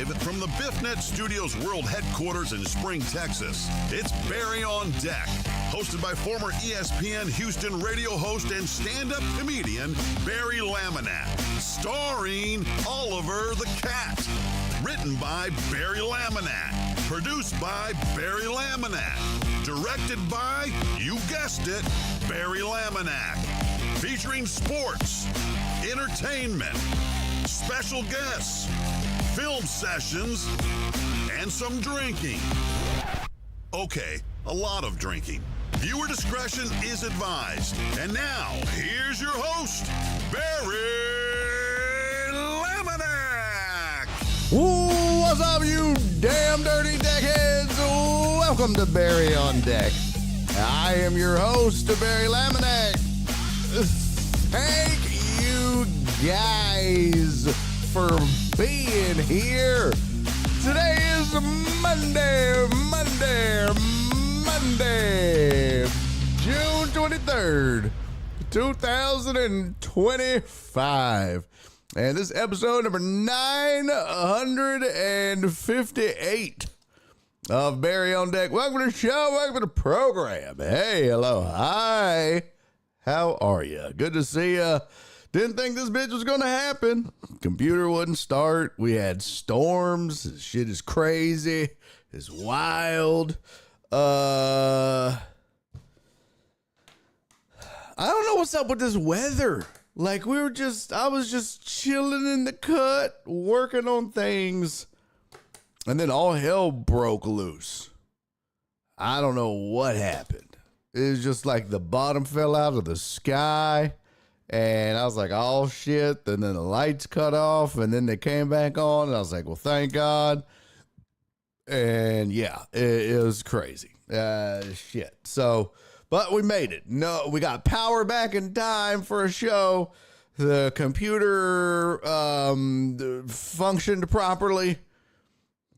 Live from the BiffNet Studios World Headquarters in Spring, Texas, it's Barry on Deck, hosted by former ESPN Houston radio host and stand-up comedian Barry Laminack, starring Oliver the Cat. Written by Barry Laminack, produced by Barry Laminack, directed by, you guessed it, Barry Laminack. Featuring sports, entertainment, special guests, film sessions, and some drinking. Okay, a lot of drinking. Viewer discretion is advised. And now, here's your host, Barry Laminack. What's up, you damn dirty deckheads? Welcome to Barry on Deck. I am your host, Barry Laminack. Thank you guys for being here. Today is Monday, June 23rd, 2025. And this is episode number 958 of Barry on Deck. Welcome to the show. Welcome to the program. Hey, hello, hi. How are you? Good to see you. Didn't think this bitch was going to happen. Computer wouldn't start. We had storms. This shit is crazy. It's wild. I don't know what's up with this weather. Like I was just chilling in the cut, working on things, and then all hell broke loose. I don't know what happened. It was just like the bottom fell out of the sky, and I was like, oh shit. And then the lights cut off, and then they came back on, and I was like, well, thank God. And yeah, it was crazy. Shit. So, but we made it. No, we got power back in time for a show. The computer functioned properly.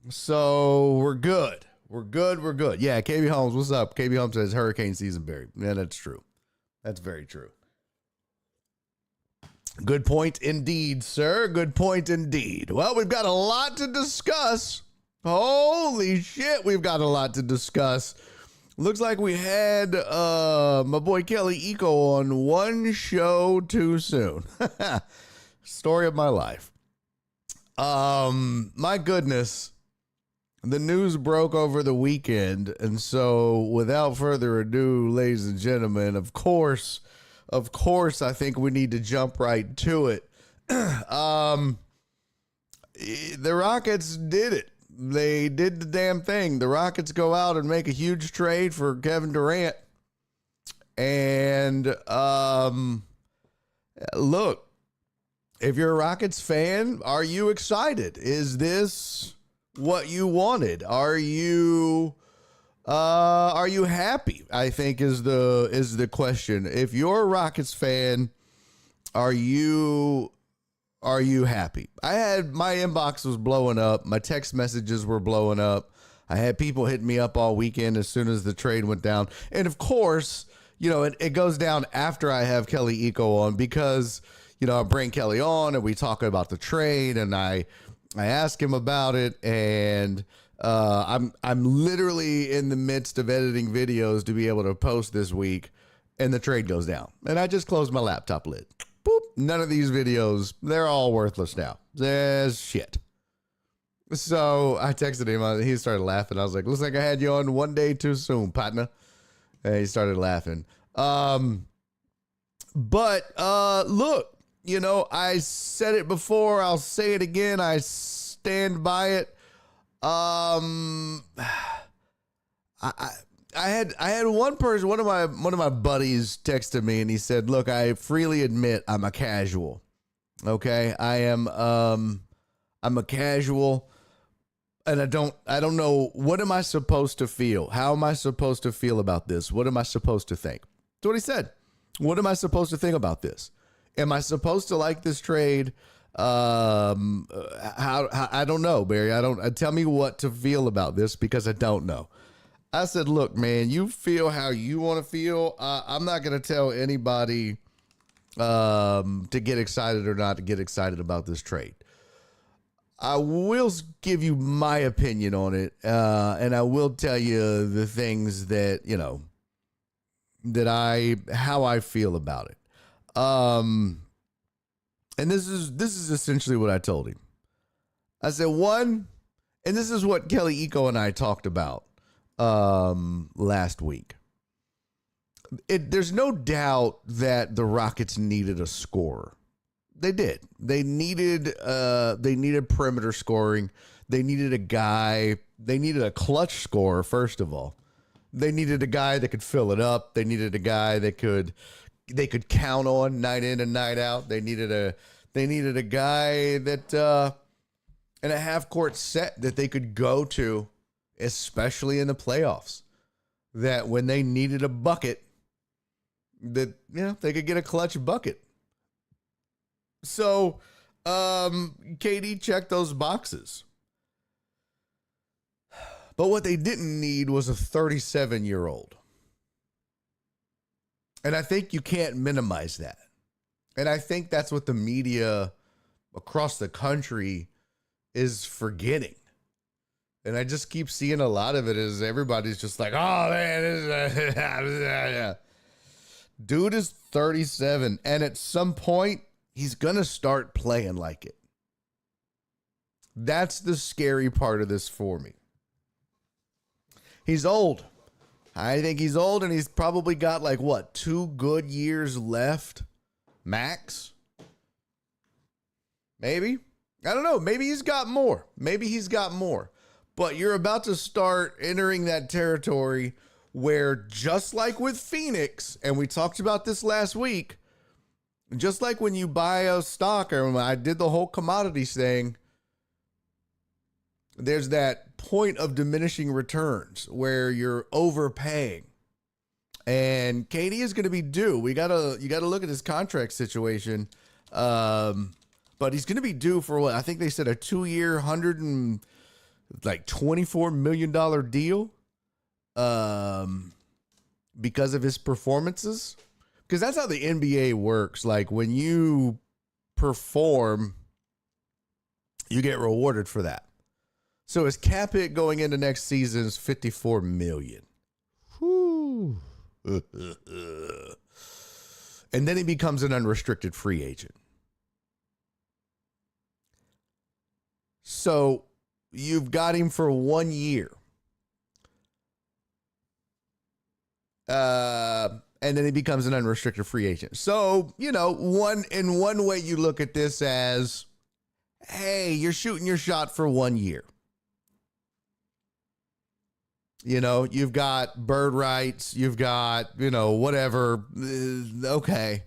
So we're good. We're good. Yeah, KB Holmes, what's up? KB Holmes says hurricane season, Barry. Yeah, that's true. That's very true. Good point indeed, sir. Good point indeed. Well, we've got a lot to discuss. Holy shit, we've got a lot to discuss. Looks like we had my boy Kelly Eco on one show too soon. Story of my life. My goodness. The news broke over the weekend, and so without further ado, ladies and gentlemen, of course, I think we need to jump right to it. The Rockets did it. They did the damn thing. The Rockets go out and make a huge trade for Kevin Durant. And look, if you're a Rockets fan, are you excited? Is this what you wanted? Are you happy? I think is the question. If you're a Rockets fan, are you happy? I had my inbox was blowing up. My text messages were blowing up. I had people hitting me up all weekend as soon as the trade went down. And of course, you know, it goes down after I have Kelly Eco on because, you know, I bring Kelly on and we talk about the trade and I ask him about it, and I'm literally in the midst of editing videos to be able to post this week, and the trade goes down. And I just closed my laptop lid. Boop. None of these videos, they're all worthless now. There's shit. So I texted him. He started laughing. I was like, looks like I had you on one day too soon, partner. And he started laughing. But look. You know, I said it before. I'll say it again. I stand by it. I had one person, one of my buddies texted me and he said, "Look, I freely admit I'm a casual. Okay, I'm a casual, and I don't know, what am I supposed to feel? How am I supposed to feel about this? What am I supposed to think?" That's what he said. What am I supposed to think about this? Am I supposed to like this trade? How I don't know, Barry. Tell me what to feel about this because I don't know. I said, look, man, you feel how you want to feel. I'm not going to tell anybody to get excited or not to get excited about this trade. I will give you my opinion on it, and I will tell you the things that, how I feel about it. And this is essentially what I told him. I said, one, and this is what Kelly Eco and I talked about last week. There's no doubt that the Rockets needed a scorer. They did. They needed perimeter scoring. They needed a guy. They needed a clutch scorer, first of all. They needed a guy that could fill it up. They needed a guy that they could count on night in and night out. They needed a guy that in a half court set that they could go to, especially in the playoffs, that when they needed a bucket, that they could get a clutch bucket. So KD checked those boxes. But what they didn't need was a 37-year-old. And I think you can't minimize that. And I think that's what the media across the country is forgetting. And I just keep seeing a lot of it as everybody's just like, oh, man, dude is 37. And at some point, he's going to start playing like it. That's the scary part of this for me. He's old. I think he's old, and he's probably got 2 good years left, max. Maybe. I don't know. Maybe he's got more. But you're about to start entering that territory where, just like with Phoenix, and we talked about this last week, just like when you buy a stock, or when I did the whole commodities thing, there's that point of diminishing returns where you're overpaying. And KD is going to be due. You got to look at his contract situation. But he's going to be due for what? I think they said a 2-year, $124 million deal. Because of his performances. Because that's how the NBA works. Like, when you perform, you get rewarded for that. So his cap hit going into next season is $54 million. Whew. And then he becomes an unrestricted free agent. So you've got him for 1 year. And then he becomes an unrestricted free agent. So, in one way you look at this as, hey, you're shooting your shot for 1 year. You've got bird rights, you've got, whatever. Okay.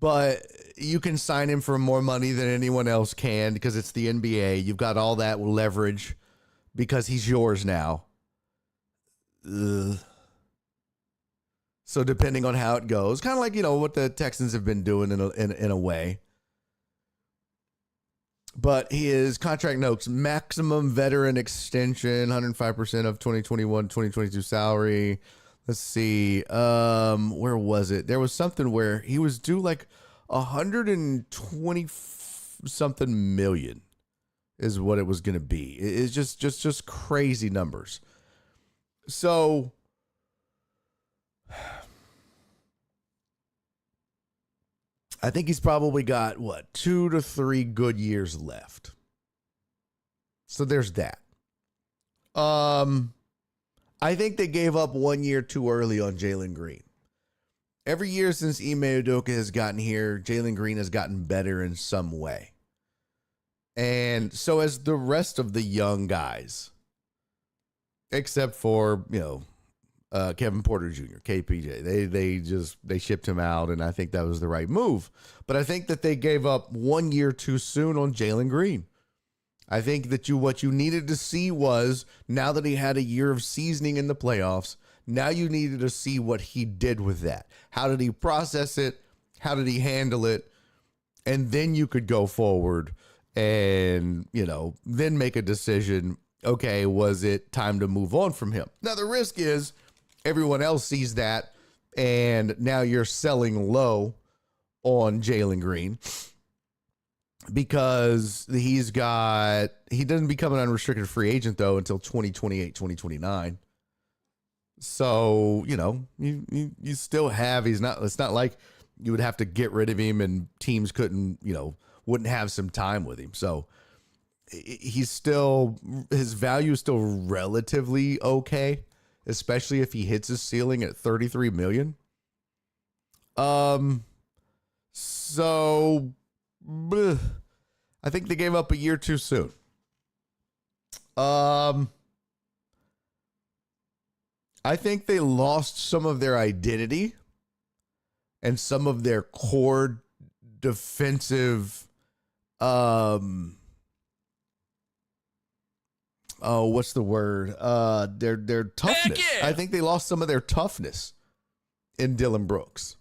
But you can sign him for more money than anyone else can because it's the NBA. You've got all that leverage because he's yours now. So depending on how it goes, kind of like, what the Texans have been doing in a way. But his contract notes, maximum veteran extension, 105% of 2021-2022 salary. Let's see. Where was it? There was something where he was due 120 something million is what it was going to be. It's just crazy numbers. So I think he's probably got 2 to 3 good years left. So there's that. I think they gave up 1 year too early on Jalen Green. Every year since Ime Udoka has gotten here, Jalen Green has gotten better in some way. And so has the rest of the young guys, except for, Kevin Porter Jr., KPJ. They shipped him out, and I think that was the right move. But I think that they gave up 1 year too soon on Jalen Green. I think that what you needed to see was, now that he had a year of seasoning in the playoffs, now you needed to see what he did with that. How did he process it? How did he handle it? And then you could go forward and, then make a decision. Okay, was it time to move on from him? Now, the risk is everyone else sees that, and now you're selling low on Jalen Green. because he doesn't become an unrestricted free agent though until 2028, 2029. So, you still have, it's not like you would have to get rid of him and teams wouldn't have some time with him. So his value is still relatively okay, especially if he hits his ceiling at 33 million. So I think they gave up a year too soon. I think they lost some of their identity and some of their core defensive, what's the word? Their toughness. I think they lost some of their toughness in Dylan Brooks.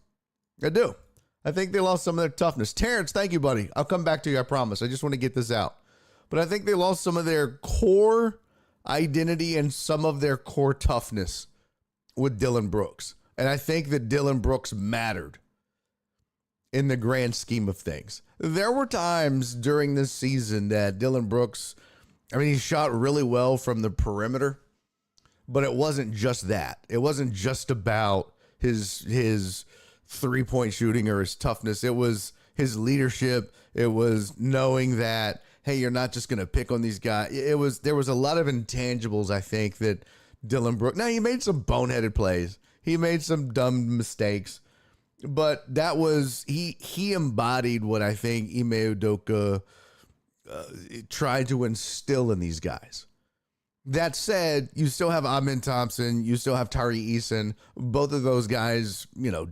I do. I think they lost some of their toughness. Terrence, thank you, buddy. I'll come back to you, I promise. I just want to get this out. But I think they lost some of their core identity and some of their core toughness with Dylan Brooks. And I think that Dylan Brooks mattered in the grand scheme of things. There were times during this season that Dylan Brooks, he shot really well from the perimeter, but it wasn't just that. It wasn't just about his three-point shooting or his toughness. It was his leadership. It was knowing that, hey, you're not just going to pick on these guys. There was a lot of intangibles, I think, that Dylan Brooks. Now, he made some boneheaded plays. He made some dumb mistakes, but that was he embodied what I think Ime Udoka tried to instill in these guys. That said, you still have Amin Thompson, you still have Tari Eason. Both of those guys,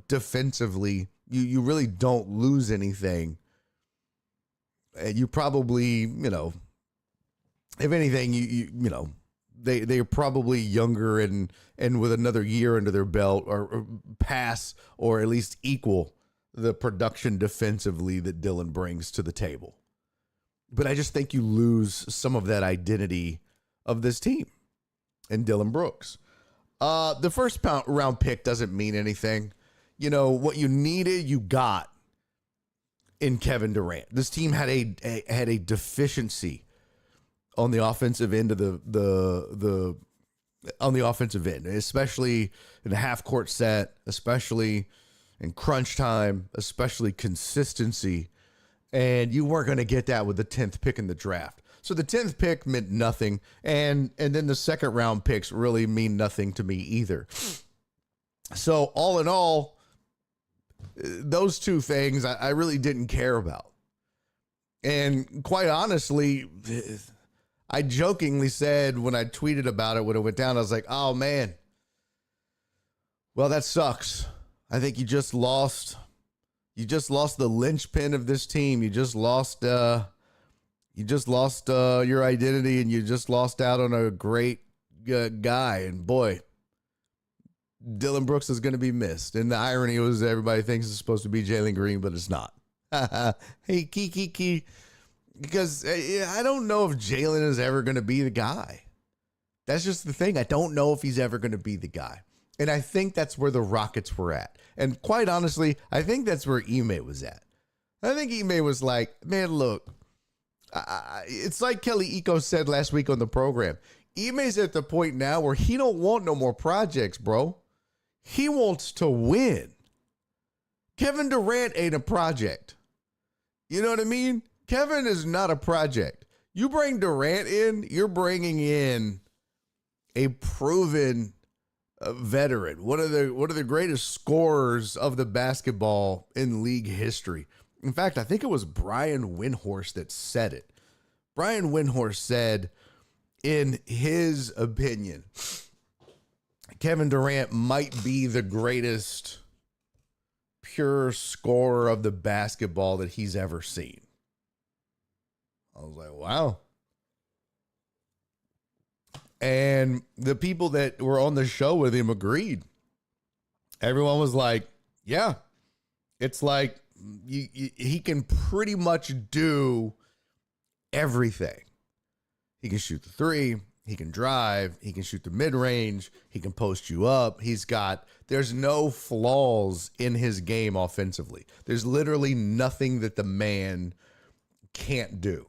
defensively, you really don't lose anything. And you probably, if anything, they're probably younger and with another year under their belt or pass or at least equal the production defensively that Dylan brings to the table. But I just think you lose some of that identity of this team and Dylan Brooks. The first round pick doesn't mean anything. What you needed, you got in Kevin Durant. This team had a deficiency on the offensive end of on the offensive end, especially in the half court set, especially in crunch time, especially consistency. And you weren't going to get that with the 10th pick in the draft. So the 10th pick meant nothing. And then the second round picks really mean nothing to me either. So all in all, those two things I really didn't care about. And quite honestly, I jokingly said when I tweeted about it when it went down, I was like, oh man, well, that sucks. I think you just lost the linchpin of this team. You just lost your identity, and you just lost out on a great guy. And boy, Dylan Brooks is going to be missed. And the irony was everybody thinks it's supposed to be Jalen Green, but it's not. Hey, key. Because I don't know if Jalen is ever going to be the guy. That's just the thing. I don't know if he's ever going to be the guy. And I think that's where the Rockets were at. And quite honestly, I think that's where Ime was at. I think Ime was like, man, look, it's like Kelly Iko said last week on the program. Ime's at the point now where he don't want no more projects, bro. He wants to win. Kevin Durant ain't a project. You know what I mean? Kevin is not a project. You bring Durant in, you're bringing in a proven veteran, one of the greatest scorers of the basketball in league history. In fact, I think it was Brian Windhorst that said it. Brian Windhorst said, in his opinion, Kevin Durant might be the greatest pure scorer of the basketball that he's ever seen. I was like, wow. And the people that were on the show with him agreed. Everyone was like, yeah, it's like he can pretty much do everything. He can shoot the three. He can drive. He can shoot the mid-range. He can post you up. There's no flaws in his game offensively. There's literally nothing that the man can't do.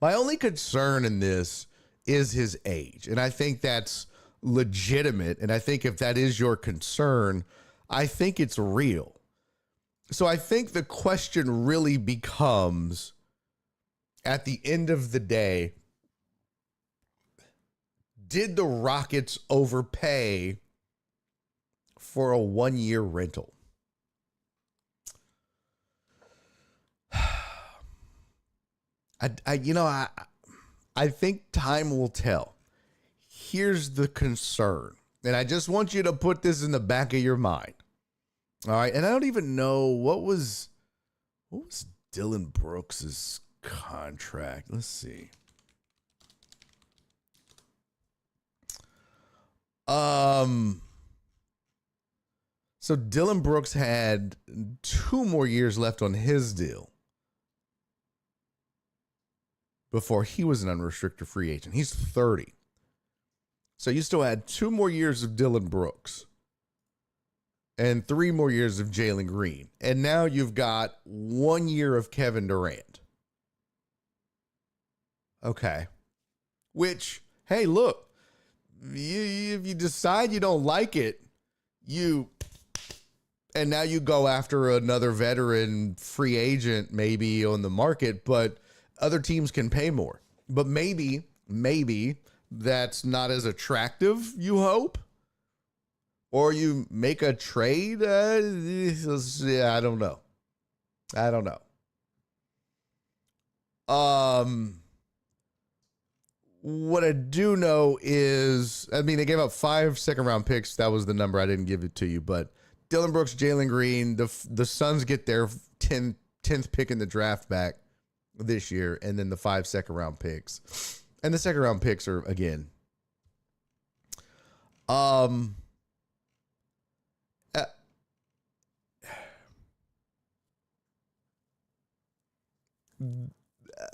My only concern in this is his age, and I think that's legitimate, and I think if that is your concern, I think it's real. So I think the question really becomes, at the end of the day, did the Rockets overpay for a one-year rental? I think time will tell. Here's the concern, and I just want you to put this in the back of your mind. All right, and I don't even know what was Dylan Brooks's contract. Let's see. So Dylan Brooks had 2 more years left on his deal before he was an unrestricted free agent. He's 30. So you still had 2 more years of Dylan Brooks and 3 more years of Jalen Green. And now you've got 1 year of Kevin Durant. Okay. Which, hey, look, if you decide you don't like it, and now you go after another veteran free agent maybe on the market, but other teams can pay more. But maybe that's not as attractive, you hope. Or you make a trade. I don't know. What I do know is, they gave up 5 second-round picks. That was the number. I didn't give it to you. But Dylan Brooks, Jalen Green, the Suns get their 10th pick in the draft back this year, and then the 5 second-round picks. And the second-round picks are, again,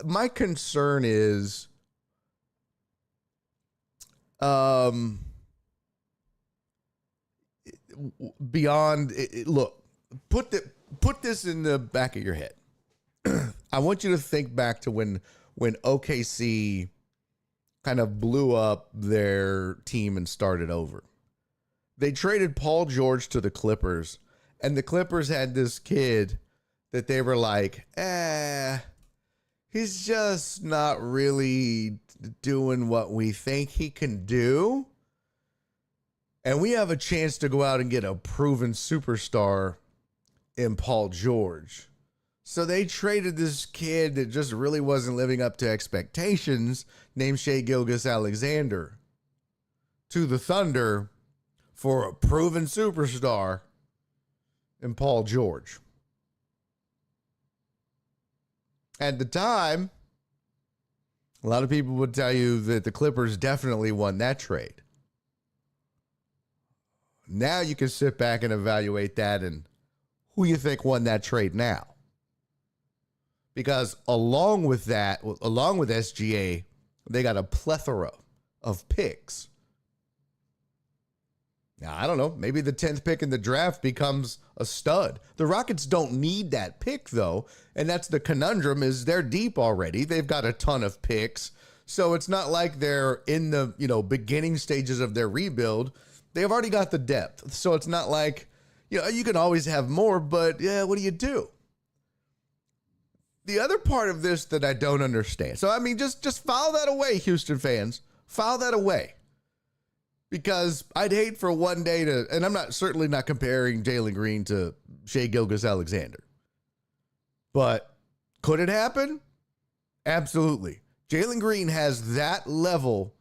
my concern is beyond look, put this in the back of your head. I want you to think back to when OKC kind of blew up their team and started over. They traded Paul George to the Clippers, and the Clippers had this kid that they were like, he's just not really doing what we think he can do. And we have a chance to go out and get a proven superstar in Paul George. So they traded this kid that just really wasn't living up to expectations, named Shai Gilgeous-Alexander, to the Thunder for a proven superstar in Paul George. At the time, a lot of people would tell you that the Clippers definitely won that trade. Now you can sit back and evaluate that and who you think won that trade now. Because along with SGA, they got a plethora of picks. Now, I don't know. Maybe the 10th pick in the draft becomes a stud. The Rockets don't need that pick, though. And that's the conundrum, is they're deep already. They've got a ton of picks. So it's not like they're in the, beginning stages of their rebuild. They've already got the depth. So it's not like, you can always have more, but yeah, what do you do? The other part of this that I don't understand. So, just file that away, Houston fans. File that away. Because I'd hate for one day to, and I'm certainly not comparing Jalen Green to Shai Gilgeous-Alexander. But could it happen? Absolutely. Jalen Green has that level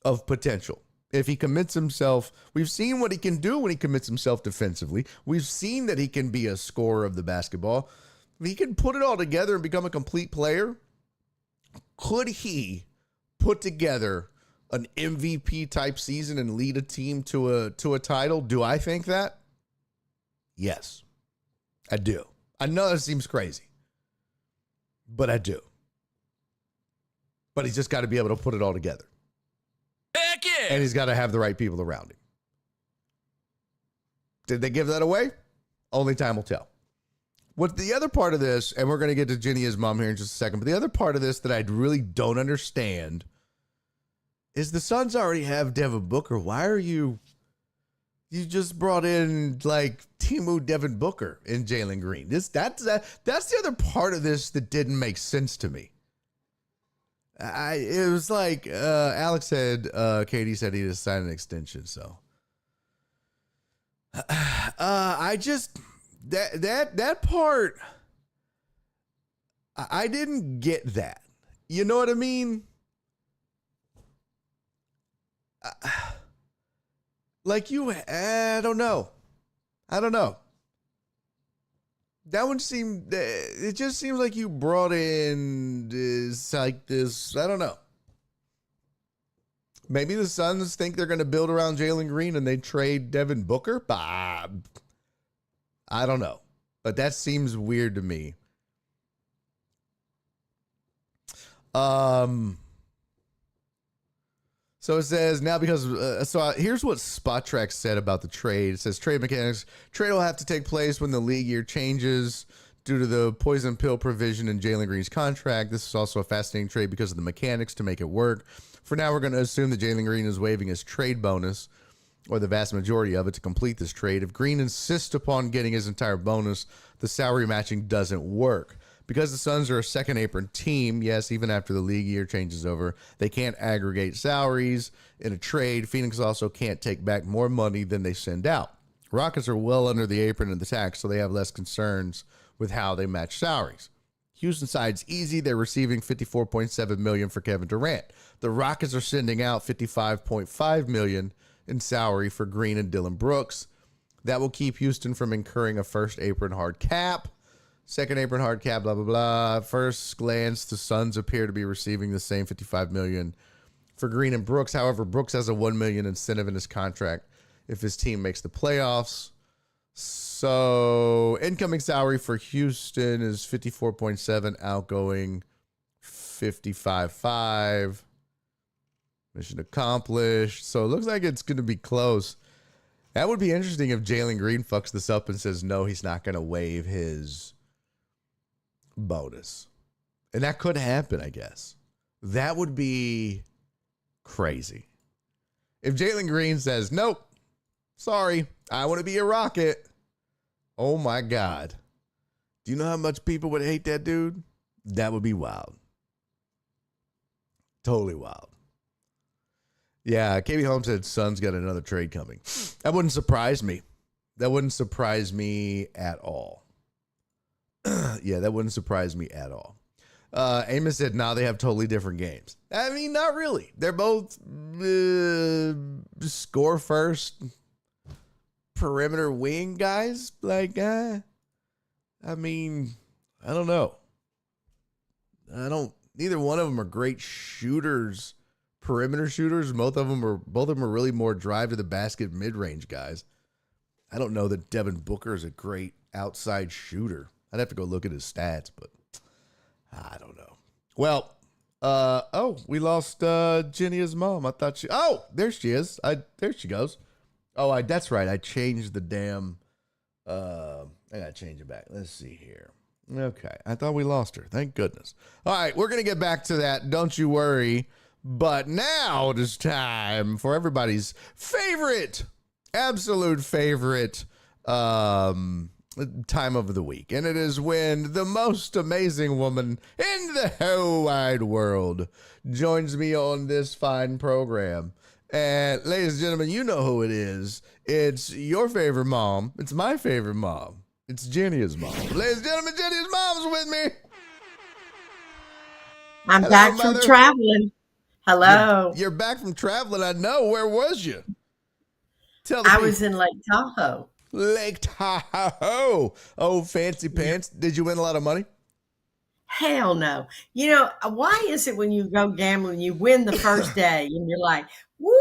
of potential. If he commits himself, we've seen what he can do when he commits himself defensively. We've seen that he can be a scorer of the basketball. If he can put it all together and become a complete player, could he put together an MVP type season and lead a team to a title? Do I think that? Yes, I do. I know that seems crazy, but I do. But he's just got to be able to put it all together. Heck yeah! And he's got to have the right people around him. Did they give that away? Only time will tell. What the other part of this, and we're going to get to Genia's mom here in just a second, but the other part of this that I really don't understand is the Suns already have Devin Booker. Why are you just brought in like Timu Devin Booker and Jalen Green? That's the other part of this that didn't make sense to me. It was like Alex said, Katie said he just signed an extension, so I just that part I didn't get that. You know what I mean? Like I don't know. That one seemed, it just seems like you brought in this, like this, I don't know. Maybe the Suns think they're going to build around Jalen Green and they trade Devin Booker? I don't know. But that seems weird to me. So it says now because here's what Spot Track said about the trade. It says trade mechanics. Trade will have to take place when the league year changes due to the poison pill provision in Jalen Green's contract. This is also a fascinating trade because of the mechanics to make it work. For now, we're going to assume that Jalen Green is waiving his trade bonus or the vast majority of it to complete this trade. If Green insists upon getting his entire bonus, the salary matching doesn't work. Because the Suns are a second apron team, yes, even after the league year changes over, they can't aggregate salaries in a trade. Phoenix also can't take back more money than they send out. Rockets are well under the apron in the tax, so they have less concerns with how they match salaries. Houston side's easy. They're receiving $54.7 million for Kevin Durant. The Rockets are sending out $55.5 million in salary for Green and Dillon Brooks. That will keep Houston from incurring a first apron hard cap. Second apron hard cap, blah, blah, blah. First glance, the Suns appear to be receiving the same $55 million for Green and Brooks. However, Brooks has a $1 million incentive in his contract if his team makes the playoffs. So incoming salary for Houston is 54.7, outgoing 55.5. Mission accomplished. So it looks like it's going to be close. That would be interesting if Jalen Green fucks this up and says, no, he's not going to waive his bonus. And that could happen, I guess. That would be crazy. If Jalen Green says, nope, sorry, I want to be a Rocket. Oh my God. Do you know how much people would hate that dude? That would be wild. Totally wild. Yeah, KB Holmes said Suns got another trade coming. That wouldn't surprise me. That wouldn't surprise me at all. Yeah, that wouldn't surprise me at all. Amos said, nah, they have totally different games. I mean, not really. They're both score first, perimeter wing guys. Like, I mean, I don't know. Neither one of them are great shooters, perimeter shooters. Both of them are really more drive to the basket mid-range guys. I don't know that Devin Booker is a great outside shooter. I'd have to go look at his stats, but I don't know. Well, we lost Genia's mom. I thought there she is. There she goes. That's right. I changed the damn, I got to change it back. Let's see here. Okay. I thought we lost her. Thank goodness. All right. We're going to get back to that. Don't you worry. But now it is time for everybody's favorite, absolute favorite, time of the week. And it is when the most amazing woman in the whole wide world joins me on this fine program. And ladies and gentlemen, you know who it is. It's your favorite mom. It's my favorite mom. It's Jenny's mom. Ladies and gentlemen, Jenny's mom's with me. I'm Hello, back mother. from traveling. Hello. You're back from traveling. I know. Where was you? Tell the I people. was in Lake Tahoe. Lake Tahoe. Oh, fancy pants. Did you win a lot of money? Hell no. You know, why is it when you go gambling, you win the first day and you're like, woo,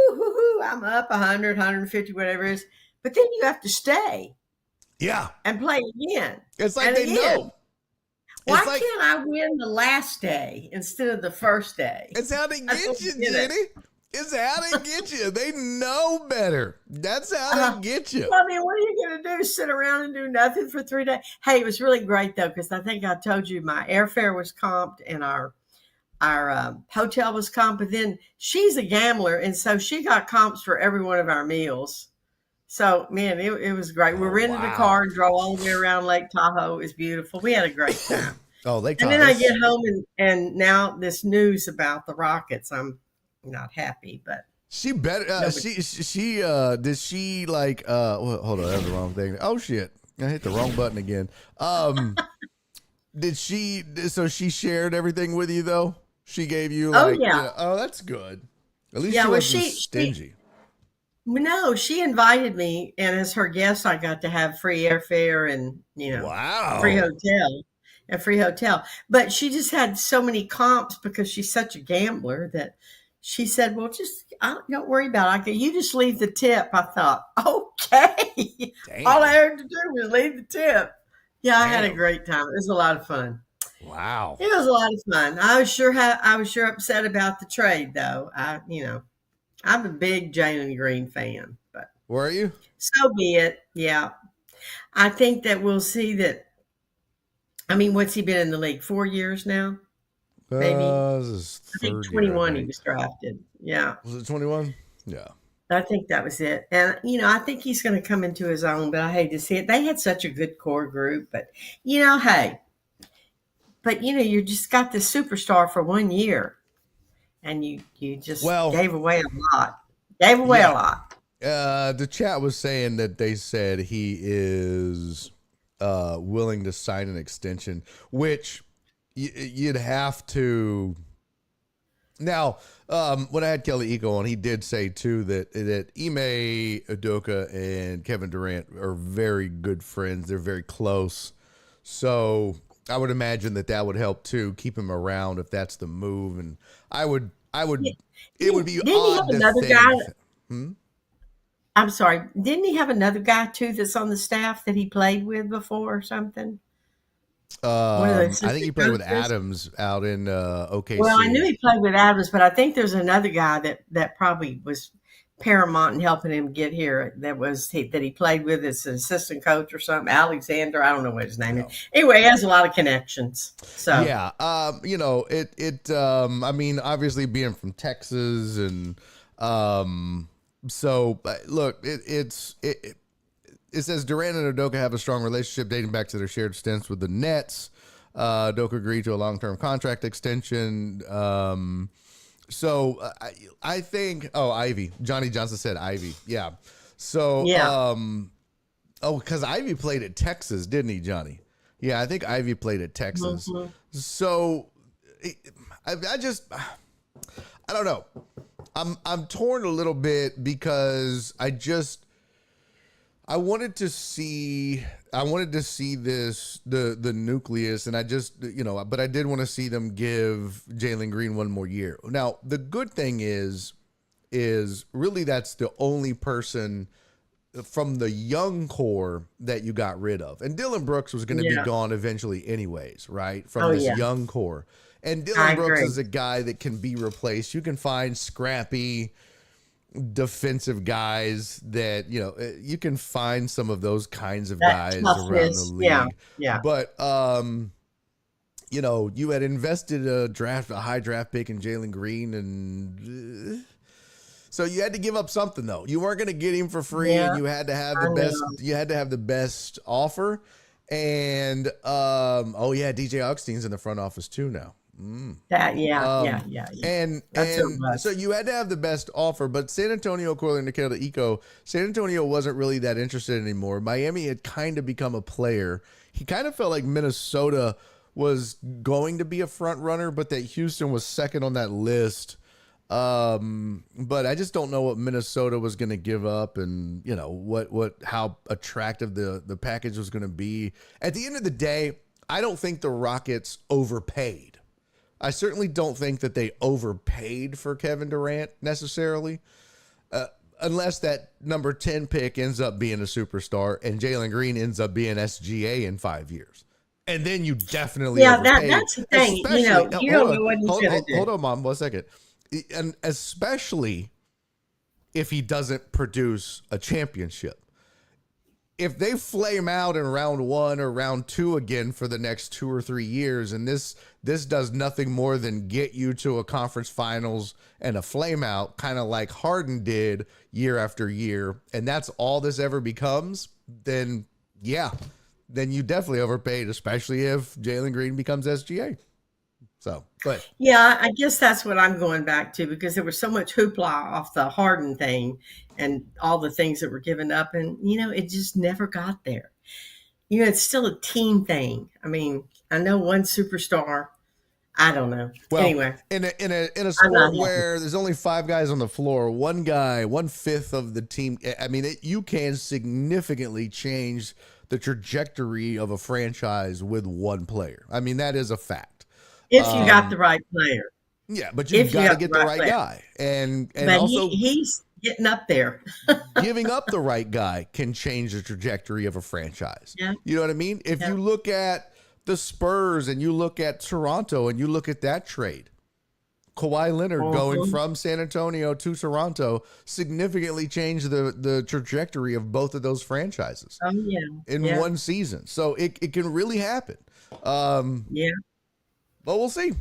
hoo, hoo, I'm up 100, 150, whatever it is. But then you have to stay. Yeah. And play again. It's like and they again. know. Why can't I win the last day instead of the first day? It's how they get you, Jenny. It's how they get you. They know better. That's how they get you. Well, I mean, what are you going to do? Sit around and do nothing for 3 days? Hey, it was really great though, because I think I told you my airfare was comped and our hotel was comped. But then she's a gambler, and so she got comps for every one of our meals. So man, it was great. We rented a car and drove all the way around Lake Tahoe. It was beautiful. We had a great time. Oh, Lake And Tahoe. then I get home and now this news about the Rockets. I'm not happy, but She better. She did she like? Well, hold on, that was the wrong thing. Oh shit, I hit the wrong button again. Did she? So she shared everything with you though. She gave you like. Oh yeah. Oh, that's good. At least Yeah, she well, wasn't stingy. No, she invited me, and as her guest, I got to have free airfare and Wow. free hotel. But she just had so many comps because she's such a gambler that she said, "Well, just don't worry about it. You just leave the tip." I thought, okay. Damn. All I had to do was leave the tip. Yeah, I had a Damn. great time. It was a lot of fun. Wow. It was a lot of fun. I was sure upset about the trade, though. I'm a big Jalen Green fan, but Were you? so be it. Yeah. I think that we'll see that. I mean, what's he been in the league? 4 years now? Maybe. This is I think third 21 year, he was drafted. Yeah. Was it 21? Yeah. I think that was it. And, I think he's going to come into his own, but I hate to see it. They had such a good core group, but, hey. But, you just got this superstar for 1 year. And you just gave away a lot. A lot. The chat was saying that they said he is willing to sign an extension, which you'd have to. Now, when I had Kelly Eco on, he did say too that Ime Udoka and Kevin Durant are very good friends. They're very close, so I would imagine that would help too, keep him around if that's the move. And I would. It would be odd to think. I'm sorry. Didn't he have another guy too that's on the staff that he played with before or something? I think he played with Adams out in OKC. Well, I knew he played with Adams, but I think there's another guy that probably was paramount in helping him get here. That he played with as an assistant coach or something. Alexander, I don't know what his name is. Anyway, he has a lot of connections. So yeah, I mean, obviously being from Texas and so look, it says Durant and Udoka have a strong relationship dating back to their shared stints with the Nets. Udoka agreed to a long-term contract extension. So I think, Ivy, Johnny Johnson said Ivy. Yeah. So, yeah. Because Ivy played at Texas, didn't he, Johnny? Yeah, I think Ivy played at Texas. Mm-hmm. So I don't know. I'm torn a little bit because I wanted to see this the nucleus, and I just but I did want to see them give Jalen Green one more year. Now the good thing is really that's the only person from the young core that you got rid of, and Dylan Brooks was going to be gone eventually anyways, right? From this young core, and Dylan Brooks is a guy that can be replaced. You can find scrappy defensive guys that you can find some of those kinds of guys around the league. Yeah. But you had invested a high draft pick in Jalen Green, and so you had to give up something though. You weren't going to get him for free, and you had to have the best. You had to have the best offer. And DJ Augustyn's in the front office too now. And so you had to have the best offer, but San Antonio, according to Kelly Eco, San Antonio wasn't really that interested anymore. Miami had kind of become a player. He kind of felt like Minnesota was going to be a front runner, but that Houston was second on that list. But I just don't know what Minnesota was going to give up, and how attractive the package was going to be. At the end of the day, I don't think the Rockets overpaid. I certainly don't think that they overpaid for Kevin Durant necessarily, unless that number 10 pick ends up being a superstar and Jalen Green ends up being SGA in 5 years. And then you definitely overpaid. That's the thing. You don't know what he's going to do. Hold on, Mom, 1 second. And especially if he doesn't produce a championship. If they flame out in round 1 or round 2 again for the next 2 or 3 years, and this does nothing more than get you to a conference finals and a flame out, kind of like Harden did year after year, and that's all this ever becomes, then yeah, then you definitely overpaid, especially if Jalen Green becomes SGA. So, but Yeah, I guess that's what I'm going back to, because there was so much hoopla off the Harden thing and all the things that were given up, and it just never got there. It's still a team thing. I mean, I know one superstar. I don't know. well, Anyway, in a I'm not sport happy. where there's only 5 guys on the floor, one guy, 1/5 of the team. I mean, you can significantly change the trajectory of a franchise with one player. I mean, that is a fact. If you got the right player. Yeah, but If you've you got to got get the the right right player. guy, and But also he's getting up there. giving up the right guy can change the trajectory of a franchise. Yeah. You know what I mean? If Yeah. you look at the Spurs and you look at Toronto and you look at that trade, Kawhi Leonard going from San Antonio to Toronto significantly changed the trajectory of both of those franchises Oh yeah. in Yeah. one season. So it can really happen. Yeah. But we'll see.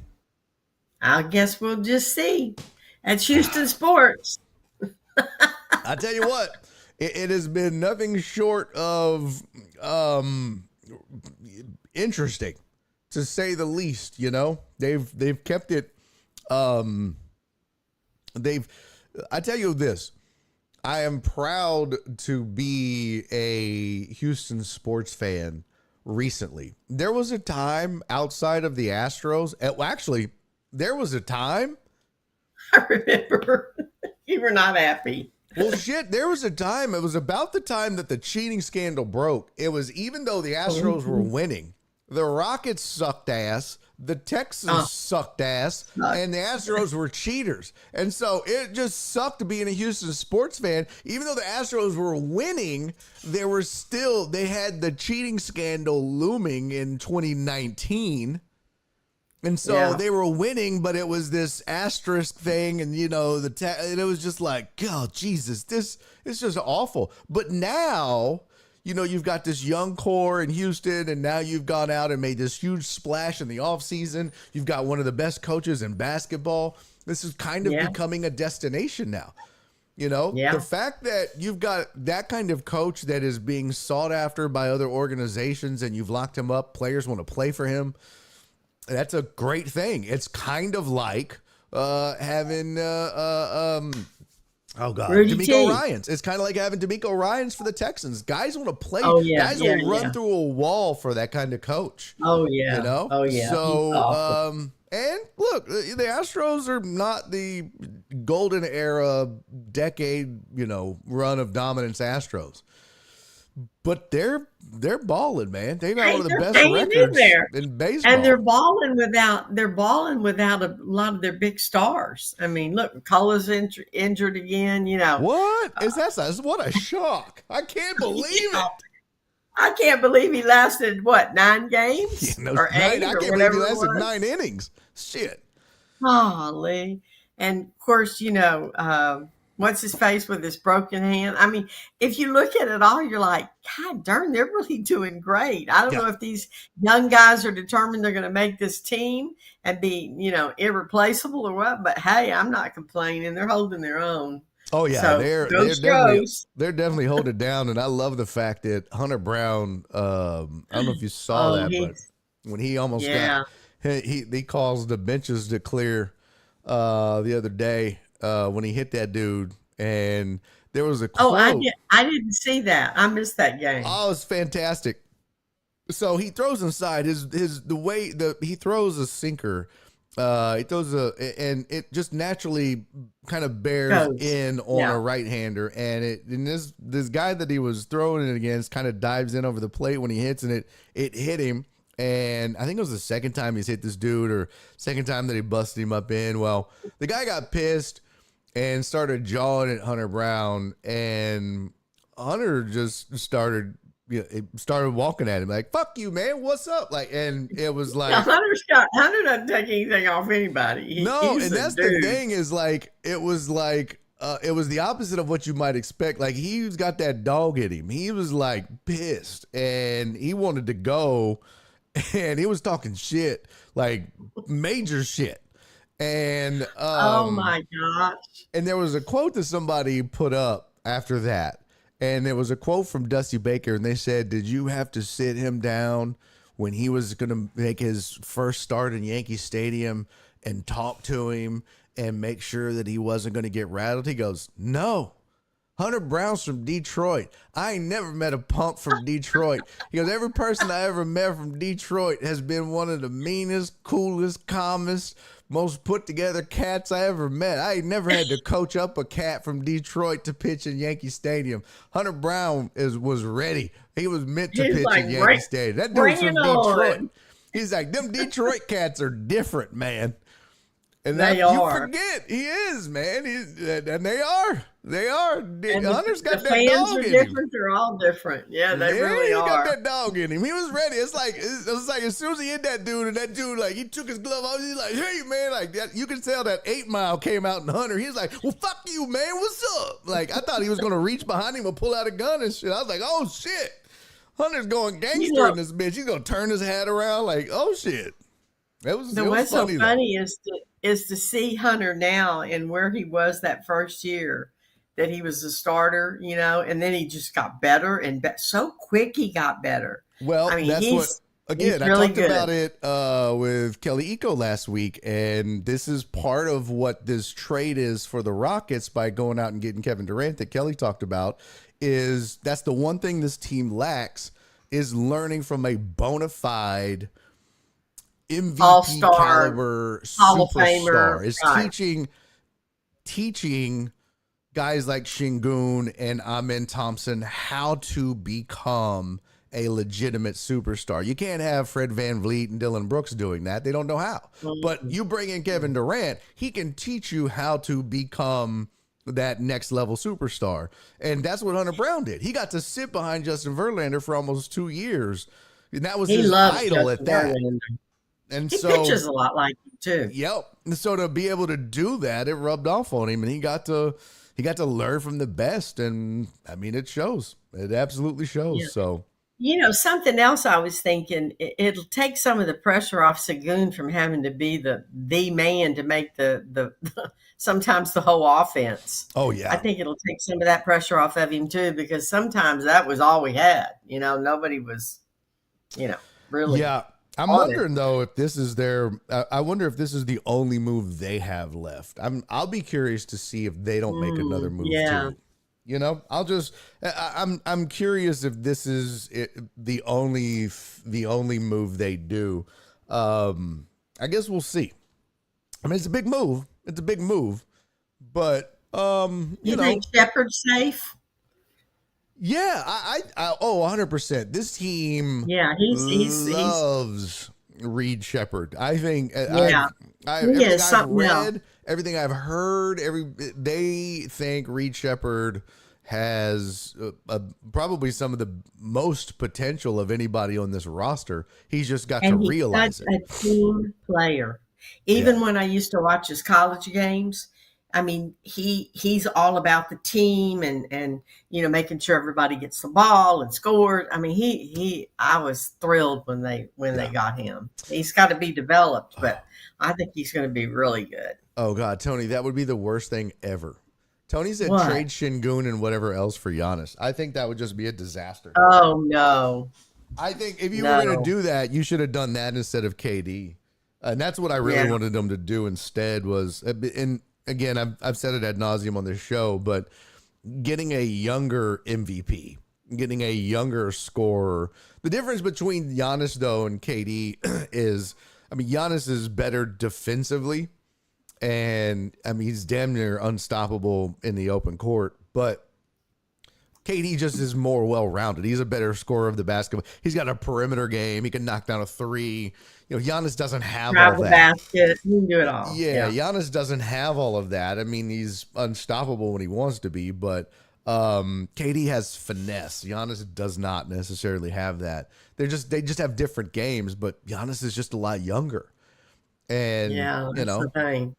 I guess we'll just see. That's Houston Sports. I tell you what, it has been nothing short of interesting, to say the least. They've kept it. I tell you this, I am proud to be a Houston sports fan. Recently, there was a time outside of the Astros. Actually, there was a time. I remember you were not happy. Well, shit, there was a time. It was about the time that the cheating scandal broke. It was, even though the Astros were winning, the Rockets sucked ass, the Texans sucked ass, and the Astros were cheaters. And so it just sucked being a Houston sports fan. Even though the Astros were winning, they had the cheating scandal looming in 2019. And so they were winning, but it was this asterisk thing, and and it was just like, oh Jesus, this is just awful. But now, you've got this young core in Houston, and now you've gone out and made this huge splash in the offseason. You've got one of the best coaches in basketball. This is kind of becoming a destination now. The fact that you've got that kind of coach that is being sought after by other organizations, and you've locked him up, players want to play for him. That's a great thing. It's kind of like having D'Amico Ryans. It's kind of like having D'Amico Ryans for the Texans. Guys want to play. Guys will run through a wall for that kind of coach. Oh yeah. Oh yeah. So and look, the Astros are not the golden era decade, run of dominance Astros. But they're balling, man. They got one of the best records in baseball, and they're balling without a lot of their big stars. I mean, look, McCullough's injured again. What is that? What a shock! I can't believe it. I can't believe he lasted 9 games or 8 I or can't whatever believe he lasted it was. 9 innings. Shit. Golly. And of course, what's his face with his broken hand? I mean, if you look at it all, you're like, God darn, they're really doing great. I don't know if these young guys are determined they're going to make this team and be, irreplaceable or what. But hey, I'm not complaining. They're holding their own. Oh yeah, So, they're definitely holding it down, and I love the fact that Hunter Brown. I don't know if you saw that, but when he almost got, he caused the benches to clear the other day when he hit that dude, and there was a quote. Oh, I didn't see that. I missed that game. Oh, it's fantastic. So he throws inside he throws a sinker. He throws and it just naturally kind of bears in on a right-hander, and this guy that he was throwing it against kind of dives in over the plate when he hits, and it hit him. And I think it was the second time he's hit this dude, or second time that he busted him up in. Well, the guy got pissed and started jawing at Hunter Brown, and Hunter just started walking at him like, "Fuck you, man! What's up?" And it was like, Hunter doesn't take anything off anybody. And that's the thing is it was like it was the opposite of what you might expect. Like, he's got that dog in him. He was like pissed and he wanted to go, and he was talking shit, like major shit. And Oh my gosh. and there was a quote that somebody put up after that. And there was a quote from Dusty Baker, and they said, "Did you have to sit him down when he was going to make his first start in Yankee Stadium and talk to him and make sure that he wasn't going to get rattled?" He goes, "No. Hunter Brown's from Detroit. I ain't never met a punk from Detroit." He goes, "Every person I ever met from Detroit has been one of the meanest, coolest, calmest, most put together cats I ever met. I ain't never had to coach up a cat from Detroit to pitch in Yankee Stadium. Hunter Brown was ready. He was meant to He's pitch like, in Yankee Stadium. That dude's from bring it on." Detroit." He's like, "Them Detroit cats are different, man." And They you are. forget he is, man. And they are. They are. And Hunter's got the that fans dog are in him. different. They're all different. Yeah, they really he are. got that dog in him. He was ready. It was like as soon as he hit that dude, and that dude, like, he took his glove off. He's like, "Hey, man," like that. You can tell that 8 Mile came out in Hunter. He's like, "Well, fuck you, man. What's up?" Like, I thought he was gonna reach behind him and pull out a gun and shit. I was like, "Oh shit, Hunter's going gangster in this bitch. He's gonna turn his hat around." Like, oh shit. What's so funny, funny is to see Hunter now and where he was that first year that he was a starter, and then he just got better and so quick he got better. Well, I mean, that's what. Again, I really talked good. about it with Kelly Eco last week, and this is part of what this trade is for the Rockets by going out and getting Kevin Durant that Kelly talked about. Is that's the one thing this team lacks is learning from a bona fide MVP All-star, caliber Hall of superstar. Famer, Is right. teaching guys like Şengün and Amen Thompson how to become a legitimate superstar. You can't have Fred VanVleet and Dylan Brooks doing that. They don't know how. But you bring in Kevin Durant, he can teach you how to become that next level superstar. And that's what Hunter Brown did. He got to sit behind Justin Verlander for almost 2 years. And that was He his loves idol Justin at that. Verlander. And He so pitches a lot like you too. Yep. And so to be able to do that, it rubbed off on him, and he got to learn from the best. And I mean, it shows. It absolutely shows. Yeah. So Something else I was thinking, it'll take some of the pressure off Sagoon from having to be the man to make the sometimes the whole offense. oh yeah. I think it'll take some of that pressure off of him too, because sometimes that was all we had. Nobody was, really. Yeah. I'm on wondering though if this is I wonder if this is the only move they have left. I'll be curious to see if they don't make another move yeah. too. I'm curious if this is the only move they do. I guess we'll see. I mean, it's a big move. But You think Shepard's safe? yeah, I 100%. This team He's loves Reed Shepard. I think Yeah. everything I've something else. read, everything I've heard, they think Reed Shepard has probably some of the most potential of anybody on this roster. He's just got to And he's realize such it. a team player. Even when I used to watch his college games, I mean, he's all about the team and making sure everybody gets the ball and scores. I mean, I was thrilled when they got him. He's got to be developed, but I think he's going to be really good. Oh God, Tony, that would be the worst thing ever. Tony said What? trade Şengün and whatever else for Giannis. I think that would just be a disaster. Oh no. I think if you were going No. to do that, you should have done that instead of KD. And that's what I really wanted them to do instead was, and again, I've said it ad nauseum on this show, but getting a younger MVP, getting a younger scorer. The difference between Giannis, though, and KD is, I mean, Giannis is better defensively, and I mean, he's damn near unstoppable in the open court, but KD just is more well-rounded. He's a better scorer of the basketball. He's got a perimeter game. He can knock down a three. Giannis doesn't have Grab all the that. basket. You can do it all. Yeah, Giannis doesn't have all of that. I mean, he's unstoppable when he wants to be, but KD has finesse. Giannis does not necessarily have that. They just have different games, but Giannis is just a lot younger. And Yeah, that's the thing.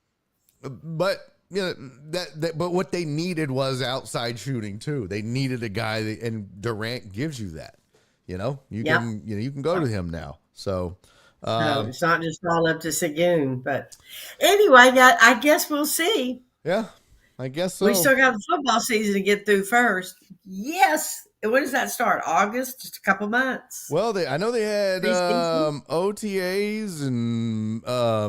but you know, but what they needed was outside shooting too. They needed a guy and Durant gives you that. You know, you can go to him now. So, So it's not just all up to Sagoon. But anyway, I guess we'll see. yeah, I guess so. We still got the football season to get through first. Yes. And when does that start? August? Just a couple months. Well, I know they had Preseason? OTAs and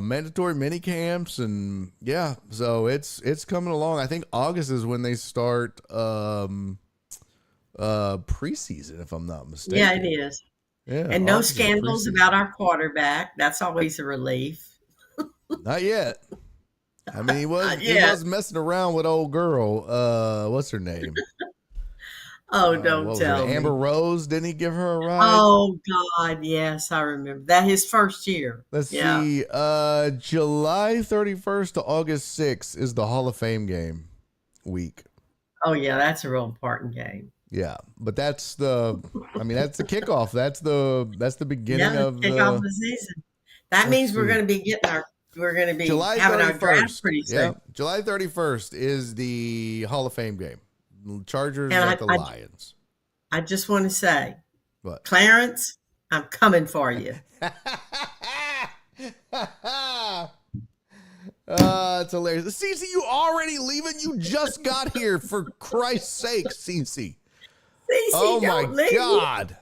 mandatory mini camps, and yeah, so it's coming along. I think August is when they start preseason, if I'm not mistaken. Yeah, it is. Yeah, And no August is scandals preseason. about our quarterback. That's always a relief. Not yet. I mean, he Not he yet. was messing around with old girl. What's her name? Oh, What don't was it? tell Amber me. Rose? Didn't he give her a ride? Oh God, yes, I remember that. His first year. Let's Yeah. see. July 31st to August 6th is the Hall of Fame game week. Oh yeah, that's a real important game. Yeah, but that's the kickoff. That's the beginning Yeah, of kick off the. the season. That Let's means see. we're gonna be July having our draft 31st. pretty Yeah, soon. July 31st is the Hall of Fame game. Chargers And at the Lions. I just want to say, What? Clarence, I'm coming for you. It's hilarious. Cece, you already leaving? You just got here, for Christ's sake, Cece. Oh my don't leave. God.